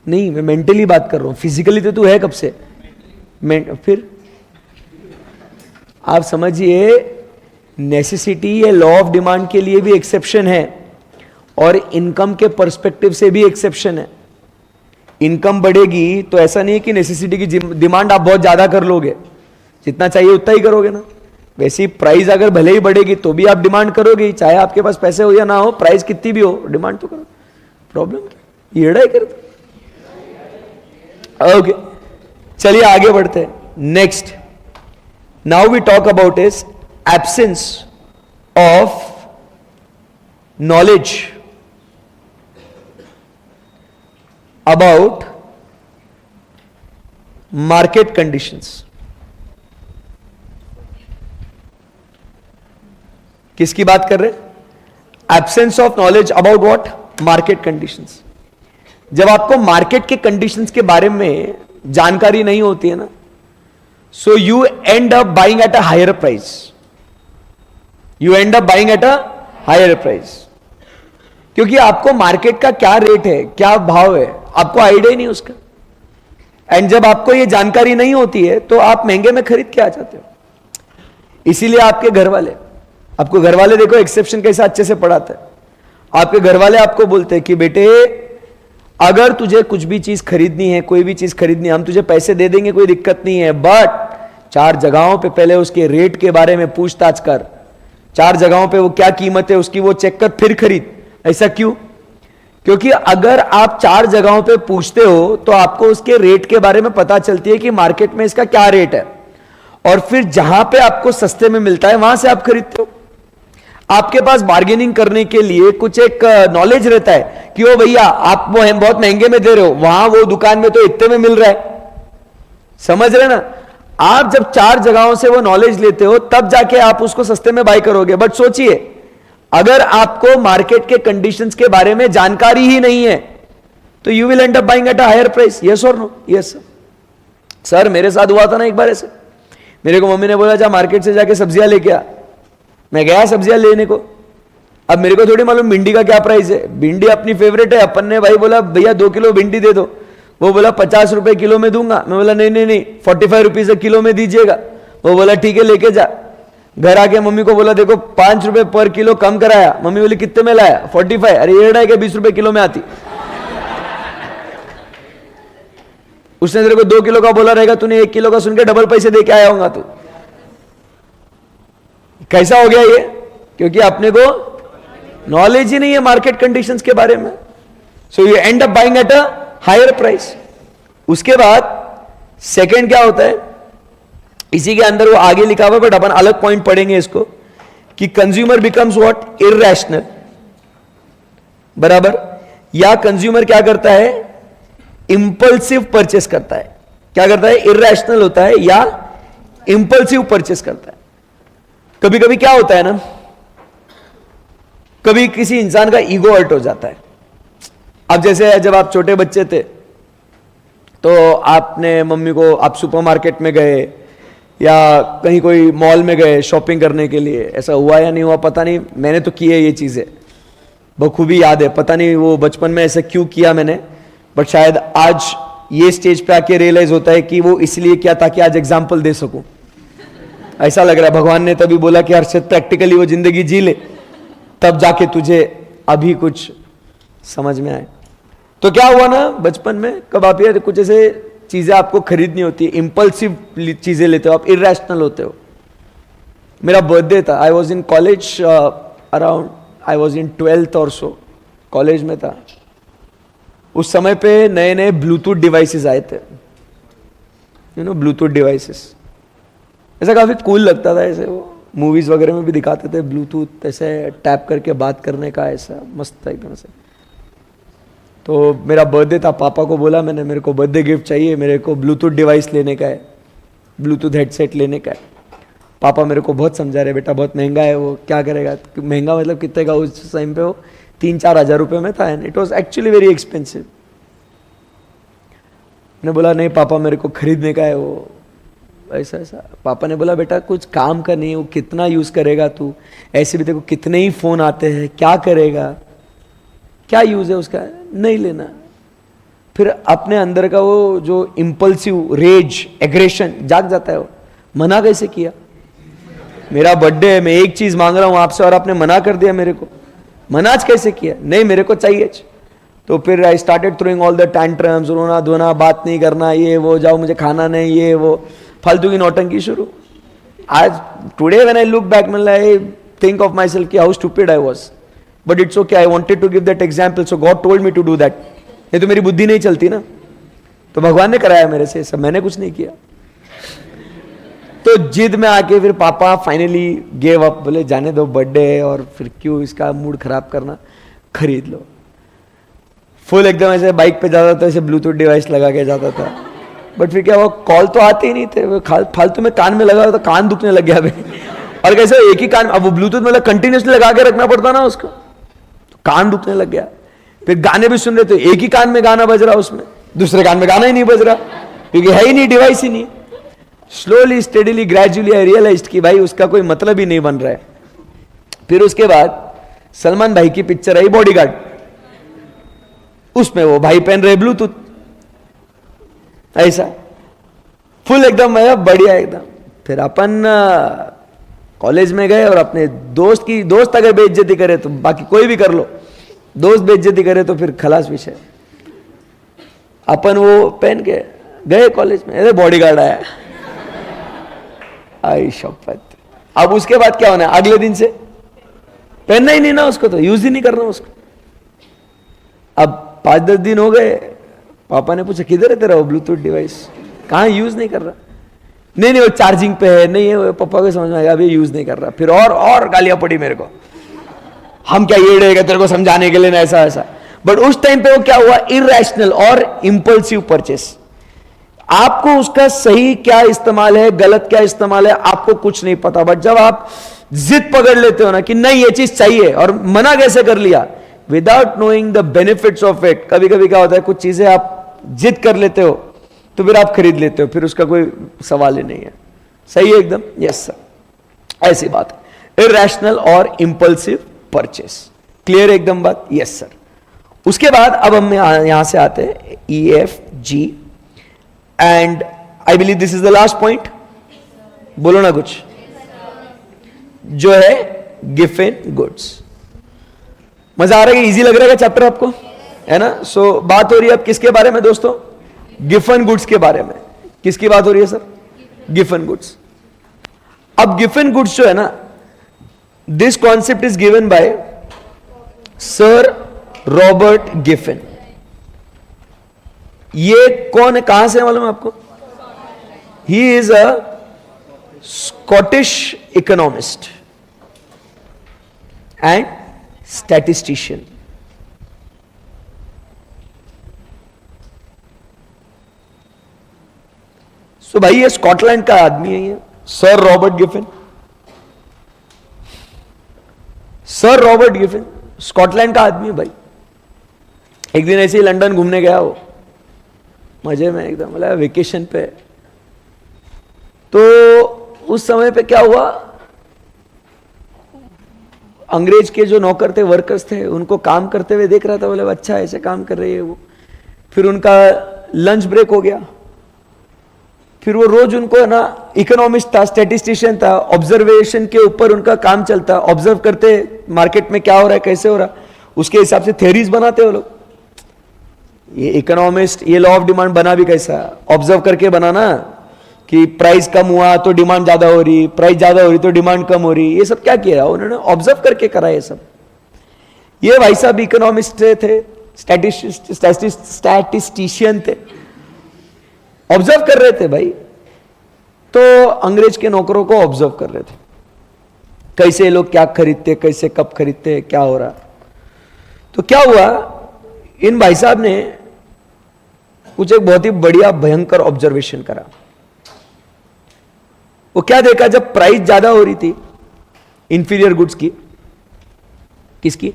नहीं, मैं मेंटली बात कर रहा हूं, फिजिकली तो तू है कब से। फिर आप समझिए, नेसेसिटी या लॉ ऑफ डिमांड के लिए भी एक्सेप्शन है और इनकम के पर्सपेक्टिव से भी एक्सेप्शन है। इनकम बढ़ेगी तो ऐसा नहीं है कि नेसेसिटी की डिमांड आप बहुत ज्यादा कर लोगे, जितना चाहिए उतना ही करोगे ना। वैसे ही प्राइस अगर भले ही बढ़ेगी तो भी आप डिमांड करोगे, चाहे आपके पास पैसे हो या ना हो, प्राइस कितनी भी हो डिमांड तो करो। प्रॉब्लम क्या, ये ही करते। ओके, चलिए आगे बढ़ते हैं। Next, now we talk about is absence of knowledge about market conditions. किसकी बात कर रहे हैं? Absence of knowledge about what? Market conditions. जब आपको मार्केट के कंडीशंस के बारे में जानकारी नहीं होती है ना, so you end up buying at a higher price. You end up buying at a higher price, क्योंकि आपको मार्केट का क्या रेट है, क्या भाव है, आपको आइडिया ही नहीं उसका। एंड जब आपको ये जानकारी नहीं होती है तो आप महंगे में खरीद के आ जाते हो। इसीलिए आपके घर वाले देखो एक्सेप्शन कैसा अच्छे से पढ़ाते हैं। आपके घर वाले आपको बोलते हैं कि बेटे, अगर तुझे कुछ भी चीज खरीदनी है, कोई भी चीज खरीदनी है, हम तुझे पैसे दे देंगे, कोई दिक्कत नहीं है, बट 4 जगहों पे पहले उसके रेट के बारे में पूछताछ कर। 4 जगहों पे वो क्या कीमत है उसकी वो चेक कर, फिर खरीद। ऐसा क्यों? क्योंकि अगर आप 4 जगहों पे पूछते हो तो आपको उसके रेट के बारे में पता चलती है कि मार्केट में इसका क्या रेट है, और फिर जहां पे आपको सस्ते में मिलता है वहां से आप खरीदते हो। आपके पास बार्गेनिंग करने के लिए कुछ एक नॉलेज रहता है कि ओ भैया आप वो बहुत महंगे में दे रहे हो, वहां वो दुकान में तो इतने में मिल रहा है। समझ रहे ना? आप जब 4 जगहों से वो नॉलेज लेते हो तब जाके आप उसको सस्ते में बाय करोगे। बट सोचिए, अगर आपको मार्केट के कंडीशंस के बारे में जानकारी ही नहीं है तो you will end up buying at a higher price. Yes और नो? यस सर, मेरे साथ हुआ था ना एक बार ऐसे। मेरे को मम्मी ने बोला जा मार्केट से जाके सब्जियां लेके आ। मैं गया सब्जियां लेने को। अब मेरे को थोड़ी मालूम भिंडी का क्या प्राइस है। भिंडी अपनी फेवरेट है। अपन ने भाई बोला भैया 2 किलो भिंडी दे दो। वो बोला 50 रुपए किलो में दूंगा। मैं बोला नहीं नहीं नहीं, 45 रुपीज किलो में दीजिएगा। वो बोला ठीक है लेके जा। घर आके मम्मी को बोला देखो 5 रुपए पर किलो कम कराया। मम्मी बोली कितने में लाया? 45। अरे ये है कि 20 रुपए किलो में आती। उसने तेरे को 2 किलो का बोला रहेगा, तूने 1 किलो का सुन के डबल पैसे दे के आया होगा तू। कैसा हो गया ये? क्योंकि अपने को नॉलेज ही नहीं है मार्केट कंडीशंस के बारे में। So you end up buying at a higher price. उसके बाद सेकंड क्या होता है, इसी के अंदर वो आगे लिखा हुआ, बट अपन अलग पॉइंट पढ़ेंगे इसको, कि कंज्यूमर बिकम्स व्हाट? इररेशनल। बराबर? या कंज्यूमर क्या करता है? इंपल्सिव परचेस करता है। क्या करता है? इररेशनल होता है या इंपल्सिव परचेस करता है। कभी कभी क्या होता है ना, कभी किसी इंसान का ईगो हर्ट हो जाता है। अब जैसे जब आप छोटे बच्चे थे तो आपने मम्मी को, आप सुपरमार्केट में गए या कहीं कोई मॉल में गए शॉपिंग करने के लिए, ऐसा हुआ या नहीं हुआ पता नहीं, मैंने तो किए ये चीजें, बखूबी याद है। पता नहीं वो बचपन में ऐसा क्यों किया मैंने, बट शायद आज ये स्टेज पे आके रियलाइज होता है कि वो इसलिए किया ताकि आज एग्जाम्पल दे सकूं। ऐसा लग रहा है भगवान ने तभी बोला कि हर्षद प्रैक्टिकली वो जिंदगी जी ले, तब जाके तुझे अभी कुछ समझ में आए। तो क्या हुआ ना बचपन में, कब आप ये कुछ ऐसे चीजें आपको खरीदनी होती है, इंपल्सिव चीजें लेते हो आप, इररेशनल होते हो। मेरा बर्थडे था, I was in college, around I was in 12th और सो, कॉलेज में था। उस समय पे नए नए ब्लूटूथ डिवाइसेस आए थे, यू नो ब्लूटूथ डिवाइसेस। ऐसा काफी कूल लगता था, ऐसे वो मूवीज वगैरह में भी दिखाते थे ब्लूटूथ ऐसे टैप करके बात करने का, ऐसा मस्त था एकदम से। तो मेरा बर्थडे था, पापा को बोला मैंने मेरे को बर्थडे गिफ्ट चाहिए, मेरे को ब्लूटूथ डिवाइस लेने का है, ब्लूटूथ हेडसेट लेने का है। पापा मेरे को बहुत समझा रहे, बेटा बहुत महंगा है वो, क्या करेगा? महंगा मतलब कितने का? उस टाइम पे वो 3-4 हज़ार रुपये में था, and it was actually very expensive. मैंने बोला नहीं पापा मेरे को खरीदने का है वो। ऐसा ऐसा। पापा ने बोला बेटा कुछ काम का नहीं, वो कितना यूज करेगा तू, ऐसे भी देखो कितने ही फोन आते हैं, क्या करेगा, क्या यूज है उसका, नहीं लेना। फिर अपने अंदर का वो जो इंपल्सिव रेज एग्रेशन जाग जाता है, वो मना कैसे किया, मेरा बर्थडे है, मैं एक चीज मांग रहा हूं आपसे और आपने मना कर दिया मेरे को, मनाज कैसे किया, नहीं मेरे को चाहिए। तो फिर I started throwing all the tantrums, रोना धोना, बात नहीं करना, ये वो, जाओ मुझे खाना नहीं, ये वो, फालतू की नौटंकी शुरू। आज today when I look back, मतलब I think of myself कि how stupid I was, but it's okay, I wanted to give that example, so God told me to do that. नहीं तो मेरी बुद्धि नहीं चलती ना, तो भगवान ने कराया मेरे से सब, मैंने कुछ नहीं किया। तो जिद में आके फिर पापा फाइनली गेव अप, बोले जाने दो, बर्थडे है और फिर क्यों इसका मूड खराब करना, खरीद लो। फुल एकदम ऐसे बाइक पे जाता था, ऐसे ब्लूटूथ डिवाइस लगा के जाता था, बट फिर क्या, वो कॉल तो आते ही नहीं थे, वो फालतू में कान में लगा तो कान दुखने लग गया भाई। और कैसे एक ही कान, अब वो ब्लूटूथ मतलब कंटिन्यूसली लगा के रखना पड़ता ना उसको, तो कान दुखने लग गया। फिर गाने भी सुन रहे थे, एक ही कान में गाना बज रहा, उसमें दूसरे कान में गाना ही नहीं बज रहा, क्योंकि है ही नहीं, डिवाइस ही नहीं। Slowly steadily gradually I realized कि भाई उसका कोई मतलब ही नहीं बन रहा है। फिर उसके बाद सलमान भाई की पिक्चर आई बॉडीगार्ड, उसमें वो भाई पहन रहे ब्लूटूथ, ऐसा फुल एकदम बढ़िया एकदम। फिर अपन कॉलेज में गए और अपने दोस्त अगर बेइज्जती करे तो बाकी कोई भी कर लो, दोस्त बेइज्जती करे तो फिर खलास विषय। अपन वो पहन के गए कॉलेज में, अरे बॉडीगार्ड आया, आई शपथ। अब उसके बाद क्या होना है, अगले दिन से पहनना ही नहीं ना उसको, तो यूज ही नहीं करना उसको। अब 5-10 दिन हो गए, पापा ने पूछा किधर है तेरा वो ब्लूटूथ डिवाइस, कहाँ यूज नहीं कर रहा, नहीं वो चार्जिंग पे है, नहीं है, पापा को समझ में आया अभी यूज नहीं कर रहा। फिर और गालियां पड़ी मेरे को, हम क्या ये रहेगा तेरे को समझाने के लिए ना, ऐसा ऐसा। बट उस टाइम पे वो क्या हुआ, इरैशनल और इंपल्सिव परचेस। आपको उसका सही क्या इस्तेमाल है, गलत क्या इस्तेमाल है, आपको कुछ नहीं पता, बट जब आप जिद पकड़ लेते हो ना कि नहीं ये चीज चाहिए, और मना कैसे कर लिया, without knowing the benefits of it. कभी कभी क्या होता है, कुछ चीजें आप जिद कर लेते हो तो फिर आप खरीद लेते हो, फिर उसका कोई सवाल ही नहीं है। सही है एकदम, यस सर, ऐसी बात है, इरैशनल और इंपल्सिव परचेस। क्लियर एकदम बात, यस सर। उसके बाद अब हम यहां से आते हैं EFG, and I believe this is the last point, बोलो ना कुछ, जो है गिफन गुड्स। मजा आ रहा है, इजी लग रहा है चैप्टर आपको, है ना। सो बात हो रही है अब किसके बारे में दोस्तों, गिफन गुड्स के बारे में। किसकी बात हो रही है सर, गिफन गुड्स। अब गिफन गुड्स जो है ना, this concept is given by sir Robert Giffen. ये कौन है, कहां से है मालूम है आपको, he is a Scottish economist and statistician. So भाई ये स्कॉटलैंड का आदमी है, ये sir Robert Giffen. Sir Robert Giffen Scotland का आदमी है भाई। एक दिन ऐसे ही लंदन घूमने गया वो, मजे में एकदम, मतलब वेकेशन पे। तो उस समय पे क्या हुआ, अंग्रेज के जो नौकर थे, वर्कर्स थे, उनको काम करते हुए देख रहा था, बोले अच्छा ऐसे काम कर रहे हैं वो। फिर उनका लंच ब्रेक हो गया, फिर वो रोज उनको है ना, इकोनॉमिस्ट था, स्टैटिस्टिशियन था, ऑब्जर्वेशन के ऊपर उनका काम चलता, ऑब्जर्व करते मार्केट में क्या हो रहा है, कैसे हो रहा है, उसके हिसाब से थ्योरीज बनाते वो लोग। ये इकोनॉमिस्ट, ये लॉ ऑफ डिमांड बना भी कैसा, ऑब्जर्व करके बनाना, कि प्राइस कम हुआ तो डिमांड ज्यादा हो रही, प्राइस ज्यादा हो रही तो डिमांड कम हो रही। ये सब क्या किया उन्होंने, ऑब्जर्व करके करा ये सब। ये भाई साहब इकोनॉमिस्ट थे, स्टैटिस्टिशियन थे, ऑब्जर्व कर रहे थे भाई। तो अंग्रेज के नौकरों को ऑब्जर्व कर रहे थे, कैसे लोग क्या खरीदते, कैसे कब खरीदते, क्या हो रहा। तो क्या हुआ, इन भाई साहब ने कुछ एक बहुत ही बढ़िया भयंकर ऑब्जर्वेशन करा। वो क्या देखा, जब प्राइस ज्यादा हो रही थी इंफीरियर गुड्स की, किसकी,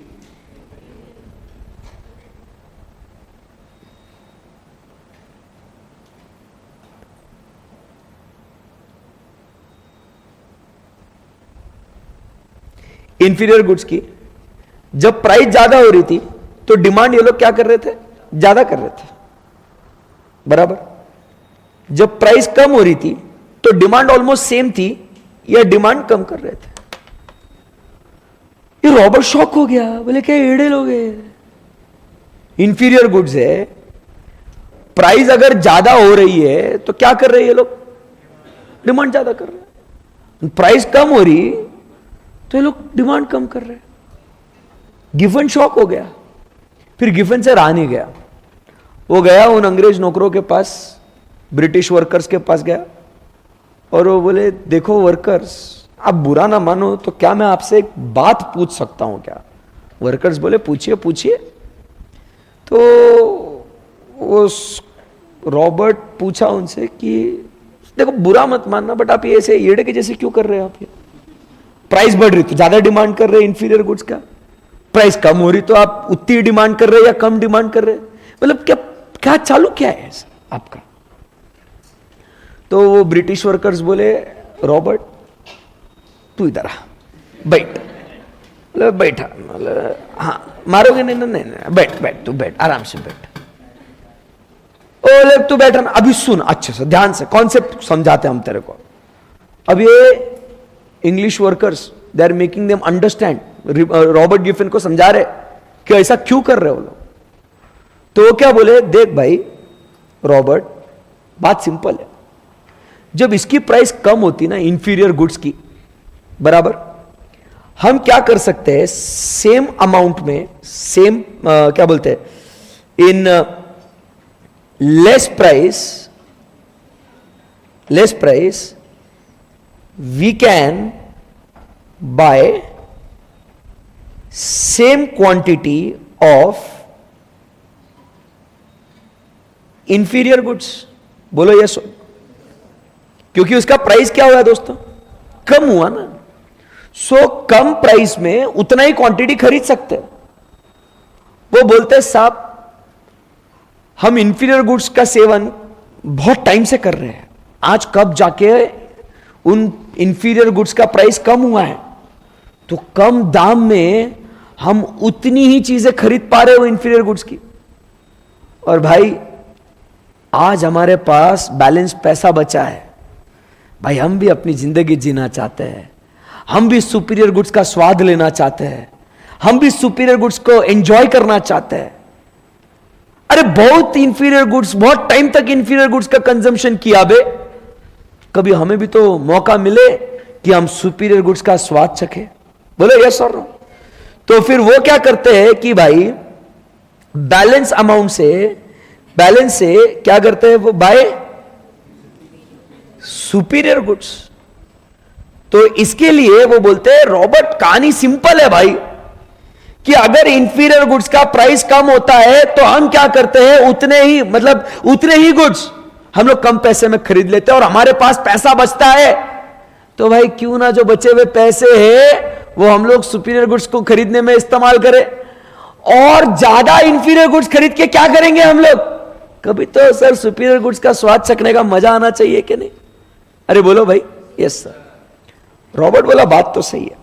इंफीरियर गुड्स की, जब प्राइस ज्यादा हो रही थी तो डिमांड ये लोग क्या कर रहे थे, ज्यादा कर रहे थे, बराबर। जब प्राइस कम हो रही थी तो डिमांड ऑलमोस्ट सेम थी, या डिमांड कम कर रहे थे। ये रॉबर्ट शॉक हो गया, बोले क्या एड़े लोग हैं, इंफीरियर गुड्स है, प्राइस अगर ज्यादा हो रही है तो क्या कर रहे हैं ये लोग, डिमांड ज्यादा कर रहे हैं। प्राइस कम हो रही तो ये लोग डिमांड कम कर रहे हैं। गिफन शॉक हो गया, फिर गिफन से रहा नहीं गया, वो गया उन अंग्रेज नौकरों के पास, ब्रिटिश वर्कर्स के पास गया, और वो बोले देखो वर्कर्स, आप बुरा ना मानो तो क्या मैं आपसे एक बात पूछ सकता हूं क्या। वर्कर्स बोले पूछिए पूछिए। तो वो रॉबर्ट पूछा उनसे कि देखो बुरा मत मानना, बट आप ये ऐसे येड़े के जैसे क्यों कर रहे हो आप, ये प्राइस बढ़ रही तो ज्यादा डिमांड कर रहे हैं इंफीरियर गुड्स का, प्राइस कम हो रही तो आप उतनी डिमांड कर रहे हैं या कम डिमांड कर रहे हैं, मतलब क्या क्या चालू क्या है आपका। तो वो ब्रिटिश वर्कर्स बोले रॉबर्ट तू इधर आ, बैठ, बैठा, हाँ मारोगे नहीं, नहीं नहीं बैठ बैठ, तू बैठ आराम से बैठ। ओ तू बैठा ना, अभी सुन अच्छे से ध्यान से, कॉन्सेप्ट समझाते हम तेरे को। अब ये English workers they are making them understand, Robert Giffen को समझा रहे कि ऐसा क्यों कर रहे हो लोग। तो वो क्या बोले, देख भाई रॉबर्ट, बात सिंपल है, जब इसकी प्राइस कम होती ना इंफीरियर गुड्स की, बराबर, हम क्या कर सकते हैं, सेम अमाउंट में, सेम क्या बोलते हैं, in less price we can buy same quantity of inferior goods. बोलो यस, क्योंकि उसका प्राइस क्या हुआ दोस्तों, कम हुआ ना। सो कम प्राइस में उतना ही क्वांटिटी खरीद सकते हैं। वो बोलते हैं साहब हम इंफीरियर गुड्स का सेवन बहुत टाइम से कर रहे हैं, आज कब जाके उन इंफीरियर गुड्स का प्राइस कम हुआ है, तो कम दाम में हम उतनी ही चीजें खरीद पा रहे हो इंफीरियर गुड्स की। और भाई आज हमारे पास बैलेंस पैसा बचा है, भाई हम भी अपनी जिंदगी जीना चाहते हैं, हम भी सुपीरियर गुड्स का स्वाद लेना चाहते हैं, हम भी सुपीरियर गुड्स को एंजॉय करना चाहते हैं। अरे बहुत इंफीरियर गुड्स, बहुत टाइम तक इंफीरियर गुड्स का कंजम्पशन किया बे, कभी हमें भी तो मौका मिले कि हम सुपीरियर गुड्स का स्वाद चखे। बोलो यस और नो। तो फिर वो क्या करते हैं कि भाई बैलेंस अमाउंट से, बैलेंस से क्या करते हैं वो, बाय सुपीरियर गुड्स। तो इसके लिए वो बोलते हैं रॉबर्ट कहानी सिंपल है भाई, कि अगर इंफीरियर गुड्स का प्राइस कम होता है तो हम क्या करते हैं, उतने ही, मतलब उतने ही गुड्स हम लोग कम पैसे में खरीद लेते हैं, और हमारे पास पैसा बचता है तो भाई क्यों ना जो बचे हुए पैसे हैं वो हम लोग सुपीरियर गुड्स को खरीदने में इस्तेमाल करें, और ज्यादा इंफीरियर गुड्स खरीद के क्या करेंगे हम लोग, कभी तो सर सुपीरियर गुड्स का स्वाद चखने का मजा आना चाहिए कि नहीं। अरे बोलो भाई यस सर। रॉबर्ट बोला बात तो सही है,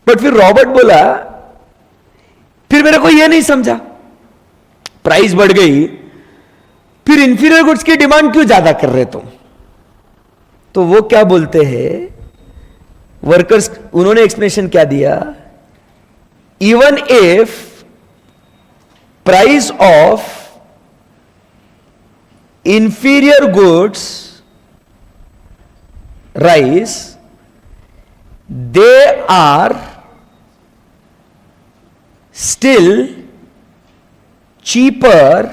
बट फिर रॉबर्ट बोला फिर मेरे को यह नहीं समझा, प्राइस बढ़ गई फिर इंफीरियर गुड्स की डिमांड क्यों ज्यादा कर रहे तुम। तो वो क्या बोलते हैं वर्कर्स, उन्होंने एक्सप्लेनेशन क्या दिया, even if price of inferior goods rise, they are still cheaper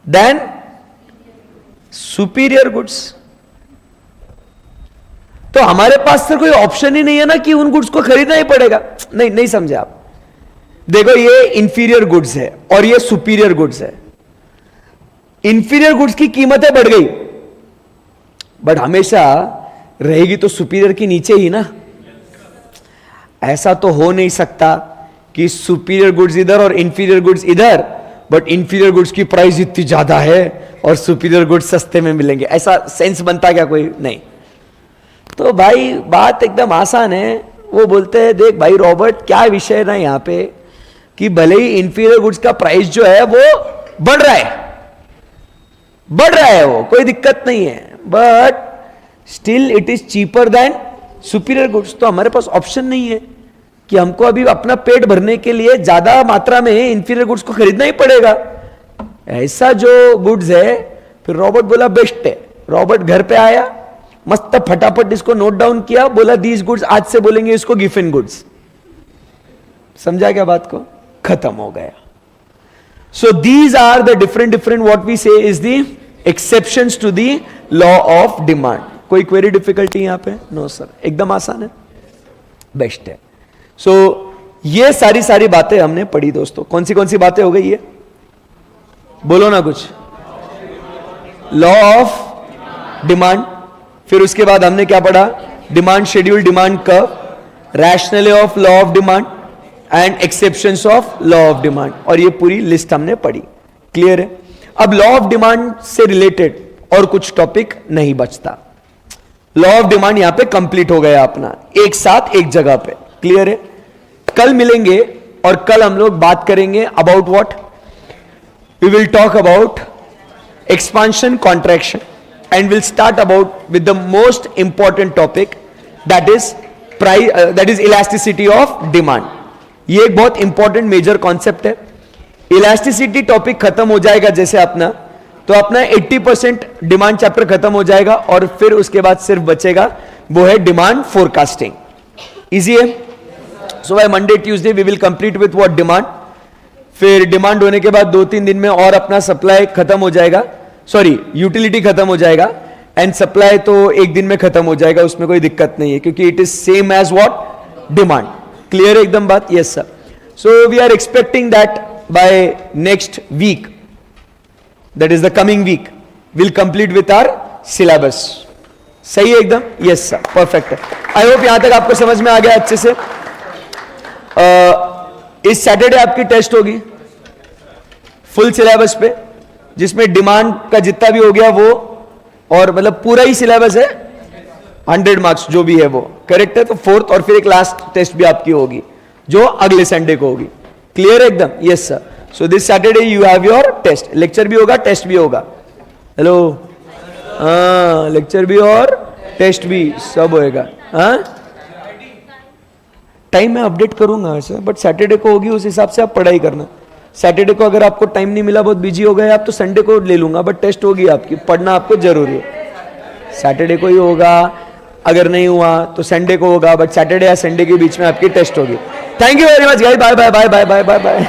than superior goods। तो हमारे पास तो कोई ऑप्शन ही नहीं है ना कि उन गुड्स को खरीदना ही पड़ेगा। नहीं नहीं समझे आप, देखो ये इंफीरियर गुड्स है और ये सुपीरियर गुड्स है। इंफीरियर गुड्स की कीमतें बढ़ गई, बट हमेशा रहेगी तो सुपीरियर की नीचे ही ना। ऐसा तो हो नहीं सकता कि सुपीरियर गुड्स इधर और इंफीरियर गुड्स इधर, बट इंफीरियर गुड्स की प्राइस इतनी ज्यादा है और सुपीरियर गुड्स सस्ते में मिलेंगे, ऐसा सेंस बनता क्या कोई नहीं। तो भाई बात एकदम आसान है, वो बोलते हैं देख भाई रॉबर्ट, क्या विषय है ना यहाँ पे कि भले ही इंफीरियर गुड्स का प्राइस जो है वो बढ़ रहा है, वो कोई दिक्कत नहीं है, but still it is cheaper than superior goods. तो हमारे पास ऑप्शन नहीं है कि हमको अभी अपना पेट भरने के लिए ज्यादा मात्रा में इंफीरियर गुड्स को खरीदना ही पड़ेगा। ऐसा जो गुड्स है, फिर रॉबर्ट बोला बेस्ट है। रॉबर्ट घर पे आया, मस्त फटाफट इसको नोट डाउन किया, बोला दीज गुड्स, आज से बोलेंगे इसको गिफिन गुड्स। समझा क्या बात को? खत्म हो गया। So these are the different what we say is the exceptions to the law of demand. कोई क्वेरी डिफिकल्टी यहां पे? नो सर, एकदम आसान है, बेस्ट है। सो ये सारी बातें हमने पढ़ी दोस्तों। कौन सी बातें हो गई ये? बोलो ना कुछ। लॉ ऑफ डिमांड, फिर उसके बाद हमने क्या पढ़ा? Demand schedule, demand curve, rational of law of demand and exceptions of law of demand, और ये पूरी लिस्ट हमने पढ़ी। क्लियर है? अब लॉ ऑफ डिमांड से रिलेटेड और कुछ टॉपिक नहीं बचता। लॉ ऑफ डिमांड यहां पे कंप्लीट हो गया अपना, एक साथ एक जगह पे। क्लियर है? कल मिलेंगे और कल हम लोग बात करेंगे about what? We will talk about expansion, contraction, and we'll start about with the most important topic, that is price, that is elasticity of demand. ये एक बहुत इंपॉर्टेंट मेजर कॉन्सेप्ट है। इलास्टिसिटी टॉपिक खत्म हो जाएगा जैसे अपना, तो अपना 80% डिमांड चैप्टर खत्म हो जाएगा, और फिर उसके बाद सिर्फ बचेगा वो है डिमांड फोरकास्टिंग। इजी है? So by Monday Tuesday we will complete with what? Demand. फिर डिमांड होने के बाद 2-3 दिन में और अपना सप्लाई खत्म हो जाएगा, सॉरी यूटिलिटी खत्म हो जाएगा, एंड सप्लाई तो एक दिन में खत्म हो जाएगा, उसमें कोई दिक्कत नहीं है, क्योंकि it is same as what? Demand. Clear है एकदम बात? Yes sir. So we are expecting that by next week, that is the coming week, will complete with our syllabus. सही है एकदम? यस सर, परफेक्ट है। आई होप यहां तक आपको समझ में आ गया अच्छे से। इस सैटरडे आपकी टेस्ट होगी फुल सिलेबस पे, जिसमें डिमांड का जितना भी हो गया वो, और मतलब पूरा ही सिलेबस है, 100 मार्क्स जो भी है वो करेक्ट है। तो 4th और फिर एक लास्ट टेस्ट भी आपकी होगी जो अगले संडे को होगी। क्लियर है एकदम? Yes sir. So this Saturday you have your test, lecture भी होगा, टेस्ट भी होगा। हेलो, हाँ, लेक्चर भी और टेस्ट भी सब होएगा। हाँ, टाइम मैं अपडेट करूंगा वैसे, बट सैटरडे को होगी, उस हिसाब से आप पढ़ाई करना। सैटरडे को अगर आपको टाइम नहीं मिला, बहुत बिजी हो गए आप, तो संडे को ले लूंगा, बट टेस्ट होगी आपकी, पढ़ना आपको जरूरी है। सैटरडे को ही होगा, अगर नहीं हुआ तो संडे को होगा, बट सैटरडे या संडे के बीच में आपकी टेस्ट होगी। Thank you very much guys, bye bye bye bye bye bye bye.